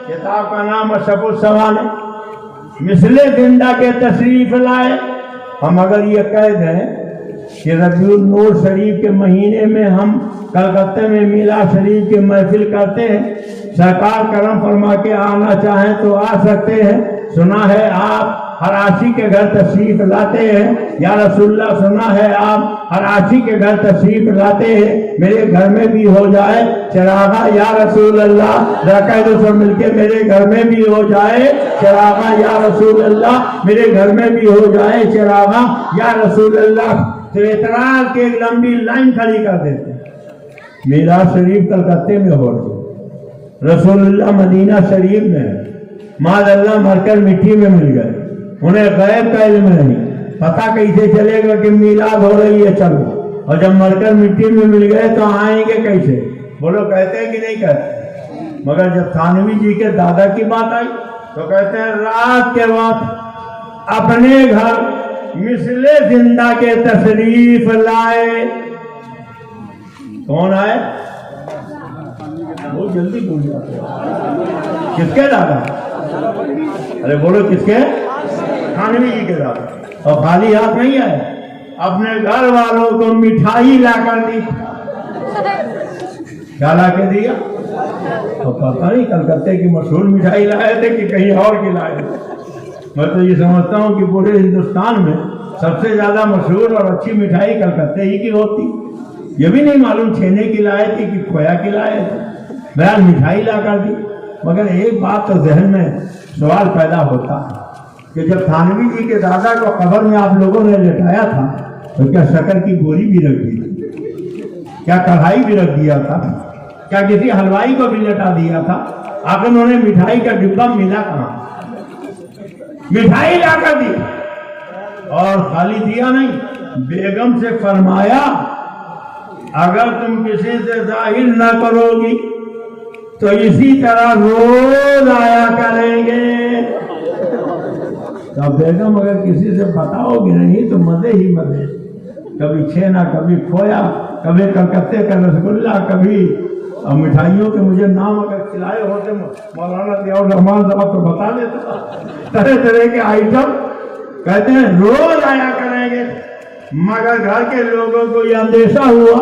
کتاب کا نام اشرف السوانے، مثل زندہ کے تشریف لائے۔ ہم اگر یہ قید ہیں کہ ربیع النور شریف کے مہینے میں ہم کلکتے میں میلاد شریف کی محفل کرتے ہیں، سرکار کرم فرما کے آنا چاہیں تو آ سکتے ہیں۔ سنا ہے آپ ہر عاشق کے گھر تشریف لاتے ہیں، یا رسول اللہ سنا ہے آپ ہر عاشق کے گھر تشریف لاتے ہیں، میرے گھر میں بھی ہو جائے چراغاں یا رسول اللہ، رکعت سب مل کے میرے گھر میں بھی ہو جائے چراغاں یا رسول اللہ، میرے گھر میں بھی ہو جائے چراغاں یا رسول اللہ۔ تو اعتراض کی ایک لمبی لائن کھڑی کر دیتے ہیں۔ میلاد شریف کلکتے میں ہو رہی، رسول اللہ مدینہ شریف میں، معاذ اللہ مر کر مٹی میں مل گئے، انہیں غیب کا علم نہیں، پتہ کیسے چلے گا کہ میلاد ہو رہی ہے؟ چلو، اور جب مر کر مٹی میں مل گئے تو آئیں گے کیسے؟ بولو کہتے ہیں کہ نہیں کہتے؟ مگر جب تھانوی جی کے دادا کی بات آئی تو کہتے ہیں رات کے وقت اپنے گھر مثل زندہ کے تشریف لائے۔ کون آئے؟ بہت جلدی بھول جاتے ہیں۔ کس کے دادا؟ ارے بولو کس کے؟ تھانوی جی کے دادا۔ اور خالی ہاتھ نہیں آئے، اپنے گھر والوں کو مٹھائی لا کر دی۔ کیا لا کے دیا؟ تو پتہ نہیں کلکتے کی مشہور مٹھائی لائے تھے کہ کہیں اور کی لائے تھے۔ میں تو یہ سمجھتا ہوں کہ پورے ہندوستان میں سب سے زیادہ مشہور اور اچھی مٹھائی کلکتے ہی کی ہوتی۔ یہ بھی نہیں معلوم چھینے کی لائے تھی کہ کھویا کی لائے تھے، بہرحال مٹھائی لا کر دی۔ مگر ایک بات تو ذہن میں سوال پیدا ہوتا ہے کہ جب تھانوی جی کے دادا کو قبر میں آپ لوگوں نے لٹایا تھا تو کیا شکر کی گوری بھی رکھ دی؟ کیا کڑھائی بھی رکھ دیا تھا؟ کیا کسی حلوائی کو بھی لٹا دیا تھا؟ آخر انہوں نے مٹھائی کا ڈبہ ملا کہاں؟ مٹھائی لا کر دی، اور خالی دیا نہیں، بیگم سے فرمایا اگر تم کسی سے ظاہر نہ کرو گی تو اسی طرح روز آیا کریں گے۔ تو بیگم اگر کسی سے بتاؤ گی نہیں تو مزے ہی مزے، کبھی چھینا، کبھی کھویا، کبھی کلکتے کا رسگلہ، کبھی مٹھائیوں کے مجھے نام اگر کھلائے ہوتے مولانا ضیاء الرحمان صاحب تو بتا دیتا، طرح طرح کے آئٹم کہتے ہیں روز آیا کریں گے۔ مگر گھر کے لوگوں کو یہ اندیشہ ہوا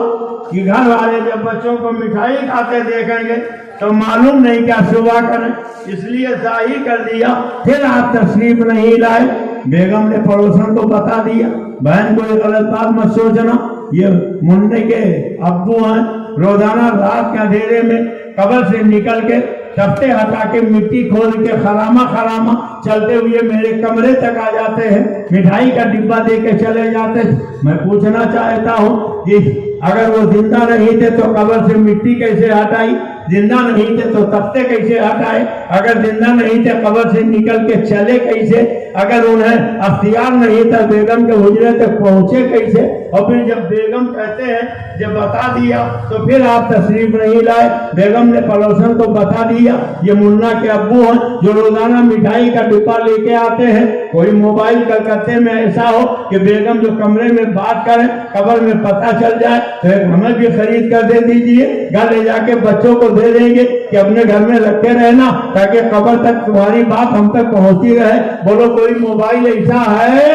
کہ گھر والے جب بچوں کو مٹھائی کھاتے دیکھیں گے تو معلوم نہیں کیا صبح کریں، اس لیے ظاہر کر دیا۔ پھر آپ تشریف نہیں لائے، بیگم نے پڑوسن کو بتا دیا، بہن کو یہ غلط بات مت سوچنا، یہ منڈے کے ابو ہیں، روزانہ رات کے اندھیرے میں قبر سے نکل کے تختے ہٹا کے مٹی کھود کے خرامہ چلتے ہوئے میرے کمرے تک آ جاتے ہیں، مٹھائی کا ڈبہ دے کے چلے جاتے ہیں۔ میں پوچھنا چاہتا ہوں کہ اگر وہ زندہ نہیں تھے تو قبر سے مٹی کیسے ہٹائی؟ زندہ نہیں تھے تو تختے کیسے ہٹائے؟ اگر زندہ نہیں تھے قبر سے نکل کے چلے کیسے؟ اگر انہیں اختیار نہیں تھا بیگم کے حجرے تک پہنچے کیسے؟ اور پھر جب بیگم کہتے ہیں جب بتا دیا تو پھر آپ تشریف نہیں لائے۔ بیگم نے پڑوسن کو بتا دیا یہ منا کے ابو ہیں جو روزانہ مٹھائی کا ڈبہ لے کے آتے ہیں، کوئی موبائل کلکتے میں ایسا ہو کہ بیگم جو کمرے میں بات کریں قبر میں پتہ چل جائے تو ایک ہمیں بھی خرید کر دے دیجئے، گھر لے جا کے بچوں کو دے دیں گے کہ اپنے گھر میں رکھے رہنا تاکہ قبر تک تمہاری بات ہم تک پہنچتی رہے۔ بولو کوئی موبائل ایسا ہے؟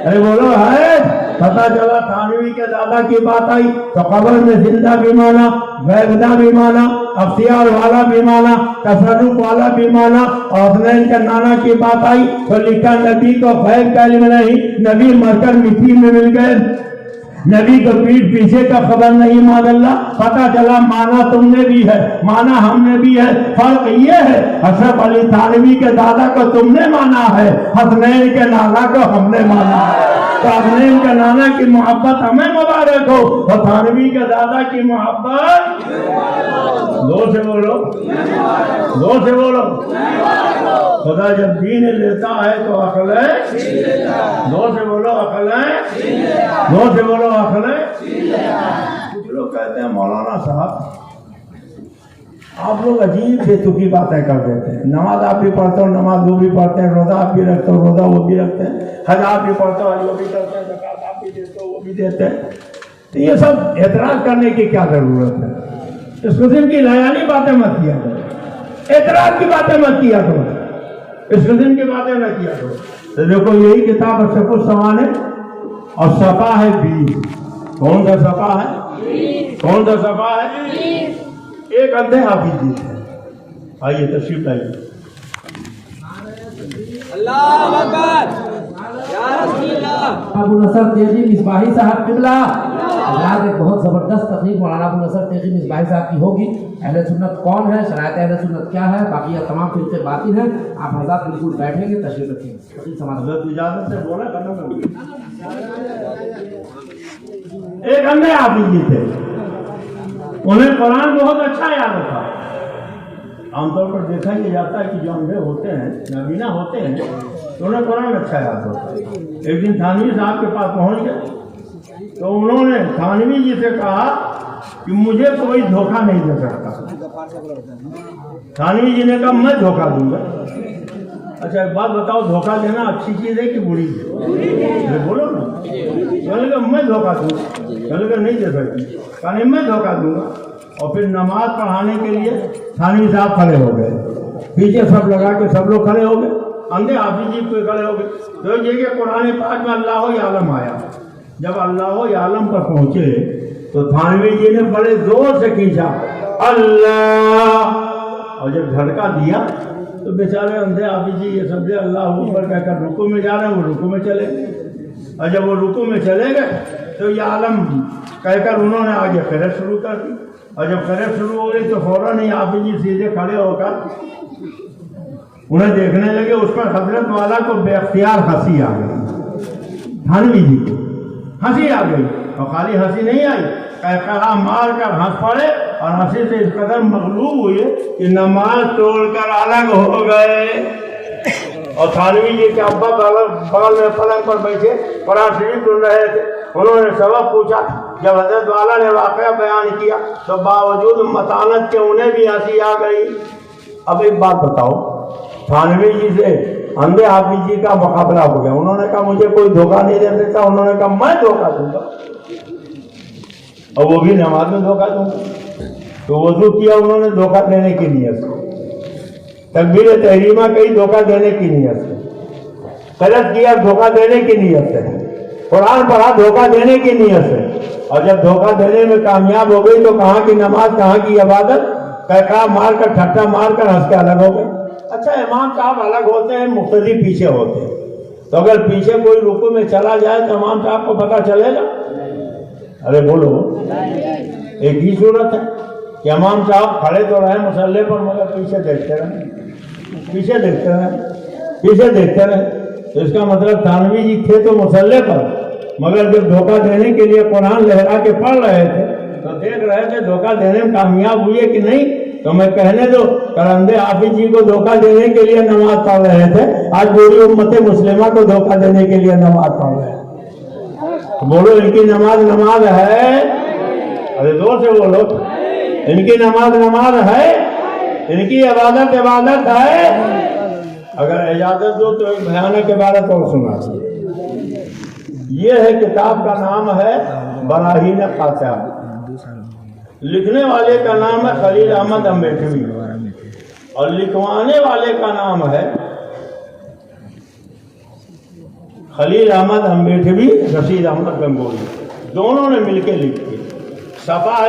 ارے بولو ہے؟ پتہ چلا تھانوی کے دادا کی بات آئی تو قبر میں زندہ بھی مانا، غیبدہ بھی مانا، اختیار والا بھی مانا, تصرف والا بھی مانا. اور حسنین کے نانا کی بات آئی تو لکھا نبی کو غیب کا علم نہیں, نبی مر کر مٹی میں مل گئے, نبی کو پیٹ پیچھے کا خبر نہیں. مان اللہ پتا چلا مانا تم نے بھی ہے, مانا ہم نے بھی ہے. فرق یہ ہے اشرف علی تھانوی کے دادا کو تم نے مانا ہے, حسنین کے نانا کو ہم نے مانا ہے. تو حسنین کے نانا کی محبت ہمیں مبارک ہو, اور تھانوی کے دادا کی محبت زور سے بولو, زور سے بولو. خدا جب دین لیتا ہے تو عقل ہے, زور سے بولو عقل ہے, زور سے بولو عقل ہے. کچھ لوگ کہتے ہیں مولانا صاحب آپ لوگ عجیب بے تکی باتیں کر دیتے ہیں. نماز آپ بھی پڑھتے ہو, نماز وہ بھی پڑھتے ہیں, روزہ آپ بھی رکھتے ہو, روزہ وہ بھی رکھتے ہیں, حج آپ بھی پڑھتے ہو, حج وہ بھی کرتے ہیں, زکات آپ بھی دیتے ہو, وہ بھی دیتے ہیں. تو یہ سب اعتراض کرنے کی کیا ضرورت ہے؟ اس قسم کی لایانی باتیں مت کیا کرو, اعتراض کی باتیں مت کیا کرو, اس قسم کی باتیں نہ کیا کرو. تو دیکھو یہی کتاب اشرف السمان ہے, اور صفحہ ہے 20. کون سا صفحہ ہے؟ کون سا صفحہ ہے؟ ایک اندھے حافظ جی ہے. آئیے تشریف لائیے. اللہ اکبر یا رسول اللہ. ابو نصر تیغی مصباحی صاحب قبلہ حضرات ایک بہت زبردست تقریر مولانا ابو نصر تیغی مصباحی صاحب کی ہوگی. اہل سنت کون ہے, شرائط اہل سنت کیا ہے, باقی یہ تمام فرقے باطل ہیں. آپ حضرات بالکل بیٹھیں گے, تشریف رکھیں گے. حضرت اجازت سے بولا کرنا. ایک اندھے حافظ جی تھے, انہیں قرآن بہت اچھا یاد تھا. عام طور پر دیکھا یہ جاتا ہے کہ جو اندھے ہوتے ہیں, نابینا ہوتے ہیں, تو انہیں قرآن اچھا یاد ہوتا ہے. ایک دن تھانوی صاحب کے پاس پہنچ گئے تو انہوں نے تھانوی جی سے کہا کہ مجھے کوئی دھوکہ نہیں دے سکتا. تھانوی جی نے کہا میں دھوکہ دوں گا. اچھا ایک بات بتاؤ, دھوکہ دینا اچھی چیز ہے کہ بری ہے؟ بولو نا. کہنے لگا میں دھوکہ دوں گا. کہنے لگا نہیں دے سکتی. کہنے میں دھوکہ دوں گا. اور پھر نماز پڑھانے کے لیے تھانوی صاحب کھڑے ہو گئے, پیچھے سب لگا کے سب لوگ کھڑے ہو گئے, اندھے حافظ جی پہ کھڑے ہو گئے. تو یہ کہ قرآن پاک میں اللہ یعلم آیا. جب اللہ یعلم پر پہنچے تو تھانوی جی نے بڑے زور سے کھینچا اللہ, اور جب جھٹکا دیا تو بیچارے اندھے حافظ جی یہ سمجھے اللہ اوپر کہہ کر رکوع میں جا رہے ہیں, وہ رکوع میں چلے گئے. اور جب وہ رکوع میں چلے گئے تو یعلم کہہ کر انہوں نے آگے قرأت شروع کر دی. اور جب قرأت شروع ہو گئی تو فوراً ہی حافظ جی سیدھے کھڑے ہو کر انہیں دیکھنے لگے. اس پر حضرت والا کو بے اختیار ہنسی آ گئی, تھانوی جی کو ہنسی آ گئی. اور خالی ہنسی نہیں آئی, کہا مار کر ہنس پڑے, اور ہنسی سے اس قدر مغلوب ہوئے کہ نماز توڑ کر الگ ہو گئے. اور تھانوی جی کے ابا بغل میں پلنگ پر بیٹھے قرآن شریف سن رہے تھے. انہوں نے سبق پوچھا. جب حضرت والا نے واقعہ بیان کیا تو باوجود متانت کے انہیں بھی ہنسی آ گئی. اب ایک بات بتاؤ, تھانوی جی سے اندھے حافظ جی کا مقابلہ ہو گیا. انہوں نے کہا مجھے کوئی دھوکہ نہیں دے سکتا. انہوں نے کہا میں دھوکہ دوں گا, اور وہ بھی نماز میں دھوکہ دوں گا. تو وضو کیا انہوں نے دھوکہ دینے کی نیت سے, تکبیر تحریمہ کہی دھوکہ دینے کی نیت سے, قرأت کیا دھوکہ دینے کی نیت سے, قرآن پڑھا دھوکہ دینے کی نیت سے. اور جب دھوکہ دینے میں کامیاب ہو گئی تو کہاں کی نماز کہاں کی عبادت, کہا مار کر ٹھٹا مار کر ہنس کے الگ ہو گئے. اچھا امام صاحب الگ ہوتے ہیں, مقتدی پیچھے ہوتے ہیں. تو اگر پیچھے کوئی رکوع میں چلا جائے تو امام صاحب کو پتہ چلے گا؟ ارے بولو. ایک ہی صورت ہے کہ امام صاحب کھڑے تو رہے مصلی پر, مگر پیچھے دیکھتے رہے, پیچھے دیکھتے رہے, پیچھے دیکھتے رہے. تو اس کا مطلب تھانوی جی تھے تو مصلی پر, مگر جب دھوکہ دینے کے لیے قرآن لہرا کے پڑھ رہے تھے تو دیکھ رہے تھے دھوکہ دینے میں کامیاب ہوئے کہ نہیں. تو میں کہنے دو, کرندے حافظ جی کو دھوکہ دینے کے لیے نماز پڑھ رہے تھے, آج پوری امت مسلمہ کو دھوکہ دینے کے لیے نماز پڑھ رہے ہیں. بولو ان کی نماز نماز ہے؟ ارے زور سے بولو. ان کی نماز نماز ہے, ان کی عبادت عبادت ہے. اگر اجازت دو تو ایک بھیانک عبارت اور سنا. یہ ہے کتاب کا نام ہے براہین قاطعہ, لکھنے والے کا نام ہے خلیل احمد امبیٹوی, اور لکھوانے والے کا نام ہے خلیل احمد امبیٹوی, رشید احمد گنگوہی, دونوں نے مل کے لکھی. صفحہ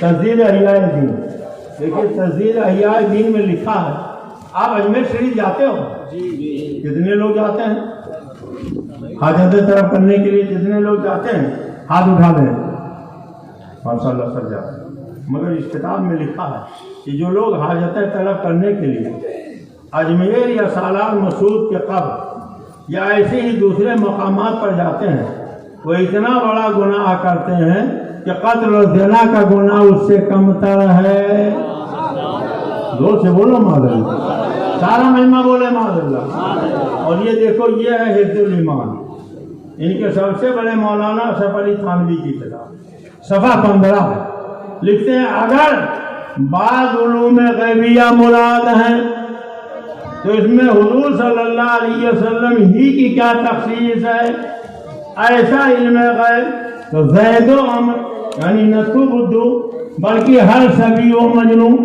تنزیل احیاء دین، دیکھیے تنزیل احیاء دین میں لکھا ہے، آپ اجمیر شریف جاتے ہو؟ کتنے لوگ جاتے ہیں حاجتیں طلب کرنے کے لیے؟ جتنے لوگ جاتے ہیں ہاتھ اٹھا دیں، ماشاء اللہ سب جاتے ہیں۔ مگر اس کتاب میں لکھا ہے کہ جو لوگ حاجتیں طلب کرنے کے لیے اجمیر یا سالار مسعود کے قبر یا ایسے ہی دوسرے مقامات پر جاتے ہیں، وہ اتنا بڑا گناہ کرتے ہیں کہ قتل و زنا کا گناہ اس سے کم تر ہے۔ زور سے بولو معاذ اللہ، سارا مجمع بولے معاذ اللہ۔ اور یہ دیکھو، یہ ہے حفظ الایمان، ان کے سب سے بڑے مولانا اشرف علی تھانوی کی کتاب، صفحہ 15 لکھتے ہیں اگر بعض علوم غیبیہ مراد ہیں تو اس میں حضور صلی اللہ علیہ وسلم ہی کی کیا تخصیص ہے؟ ایسا علم غیب تو زید و عمر یعنی نتو بدو، بلکہ ہر سبی و مجنون،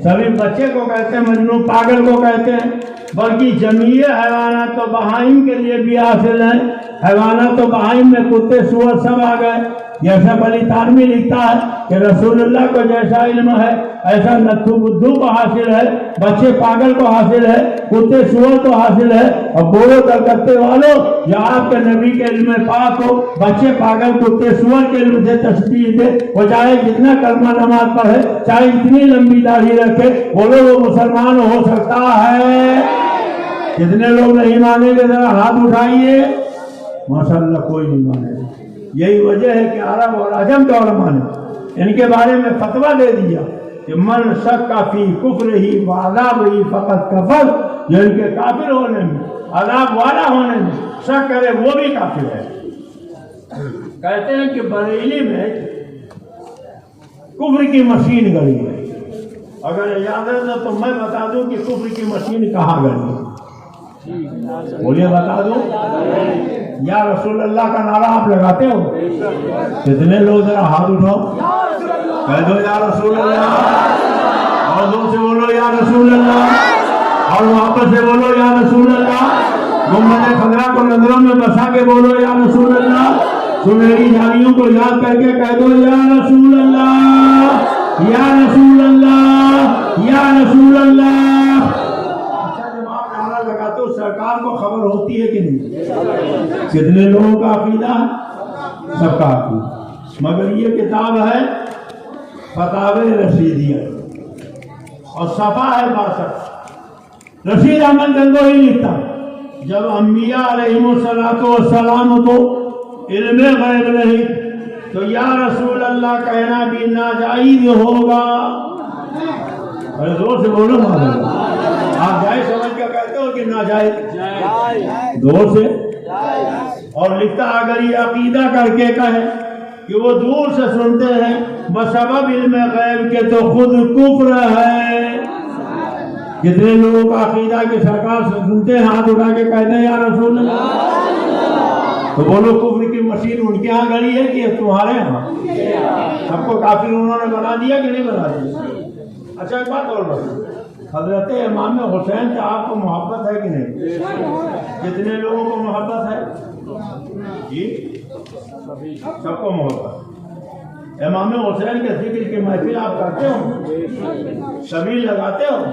سبھی بچے کو کہتے ہیں مجنون، پاگل کو کہتے ہیں، بلکہ جمیع حیوانات و بہائم کے لیے بھی حاصل ہیں۔ حیوانات و بہائم میں کتے سور سب آ گئے۔ اشرف علی تھانوی لکھتا ہے کہ رسول اللہ کو جیسا علم ہے ایسا نتھو بدھو کو حاصل ہے، بچے پاگل کو حاصل ہے، کتے سور کو حاصل ہے۔ اور بولو کلکتے والوں، جو آپ کے نبی کے علم پاک ہو، بچے پاگل کتے سور کے علم سے تشبیہ دے، وہ چاہے جتنا کلمہ نماز پڑھے، چاہے اتنی لمبی داڑھی رکھے، بولو وہ مسلمان ہو سکتا ہے؟ کتنے لوگ نہیں مانیں گے؟ ذرا ہاتھ اٹھائیے۔ ماشاء اللہ کوئی نہیں مانے گا۔ یہی وجہ ہے کہ عرب اور عجم کے علماء نے ان کے بارے میں فتویٰ دے دیا کہ من شک فی کفر ہی وعذاب ہی فقط کفر، جو ان کے کافر ہونے میں، عذاب والا ہونے میں شک کرے وہ بھی کافر ہے۔ کہتے ہیں کہ بریلی میں کفر کی مشین گڑی ہے۔ اگر اجازت ہے تو میں بتا دوں کہ کفر کی مشین کہاں گڑی ہے؟ بولیے بتا دوں۔ یا رسول اللہ کا نعرہ آپ لگاتے ہو؟ کتنے لوگ؟ ذرا ہاتھ اٹھاؤ، کہہ دو یا رسول اللہ، اور دو سے بولو یا رسول اللہ، اور واپس سے بولو یا رسول اللہ۔ گنبد خضرا کو نظروں میں بسا کے بولو یا رسول اللہ۔ سنہری جھاڑیوں کو یاد کر کے کہہ دو یا رسول اللہ، یا رسول اللہ، یا رسول اللہ۔ سرکار کو خبر ہوتی ہے کہ نہیں؟ کتنے لوگوں کا عقیدہ ہے؟ سب کا عقیدہ۔ مگر یہ کتاب ہے فتاوی رشیدیہ اور صفحہ ہے 62۔ رشید احمد گنگوہی لکھتا جب انبیاء علیہم السلام کو علم غیب نہیں تو یا رسول اللہ کہنا بھی ناجائز ہوگا۔ زور سے بولو معلوم، آپ جائز سمجھ کے کہتے ہو کہ ناجائز؟ دور سے۔ اور لکھتا اگر یہ عقیدہ کر کے کہے کہ وہ دور سے سنتے ہیں بسبب علم غیب کے تو خود کفر ہے۔ کتنے لوگوں کا عقیدہ کہ سرکار سے سنتے ہیں، ہاتھ اٹھا کے کہتے ہیں یا رسول اللہ، تو بولو کفر کی مشین ان کے ہاں گڑی ہے کہ تمہارے ہاں؟ سب کو کافر انہوں نے بنا دیا کہ نہیں بنا دیا؟ اچھا ایک بات اور بتاؤ، حضرت امام حسین سے آپ کو محبت ہے کہ نہیں؟ کتنے لوگوں کو محبت ہے؟ جی سب کو محبت۔ امام حسین کے ذکر کی محفل آپ کرتے ہو؟ شبیل لگاتے ہو؟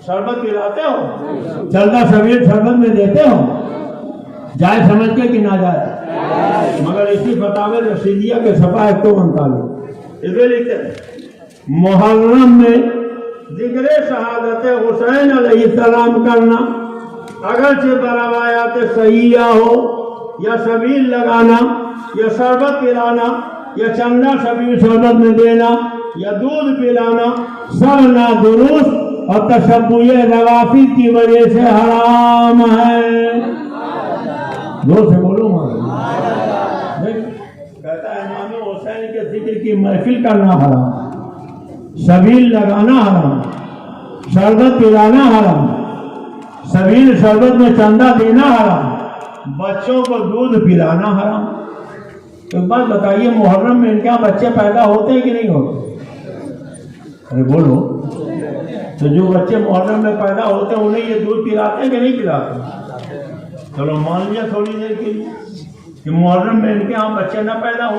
شربت پلاتے ہو؟ چلتا شبیل شربت میں دیتے ہو؟ جائے سمجھ کے کہ نہ جائے؟ مگر اسی فتاوی رشیدیہ کے صفحہ 149 اس میں لکھتے ہیں محرم میں ذکر شہادت حسین علیہ السلام کرنا اگرچہ بروایات صحیحہ ہو، یا شبیل لگانا، یا شربت پلانا، یا چندہ شبیل شربت میں دینا، یا دودھ پلانا، سب نادرست اور تشبیہ روافض کی وجہ سے حرام ہے۔ دو سے بولو کہتا ہے امام حسین کے ذکر کی محفل کرنا حرام، شبیل لگانا حرام، شربت پلانا حرام، شبیل شربت میں چندہ دینا حرام، بچوں کو دودھ پلانا حرام۔ ایک بات بتائیے، محرم میں ان کے یہاں بچے پیدا ہوتے ہیں کہ نہیں ہوتے؟ ارے بولو، تو جو بچے محرم میں پیدا ہوتے ہیں انہیں یہ دودھ پلاتے ہیں کہ نہیں پلاتے؟ چلو مان لیا تھوڑی دیر کے لیے کہ محرم میں ان کے یہاں بچے نہ پیدا ہو،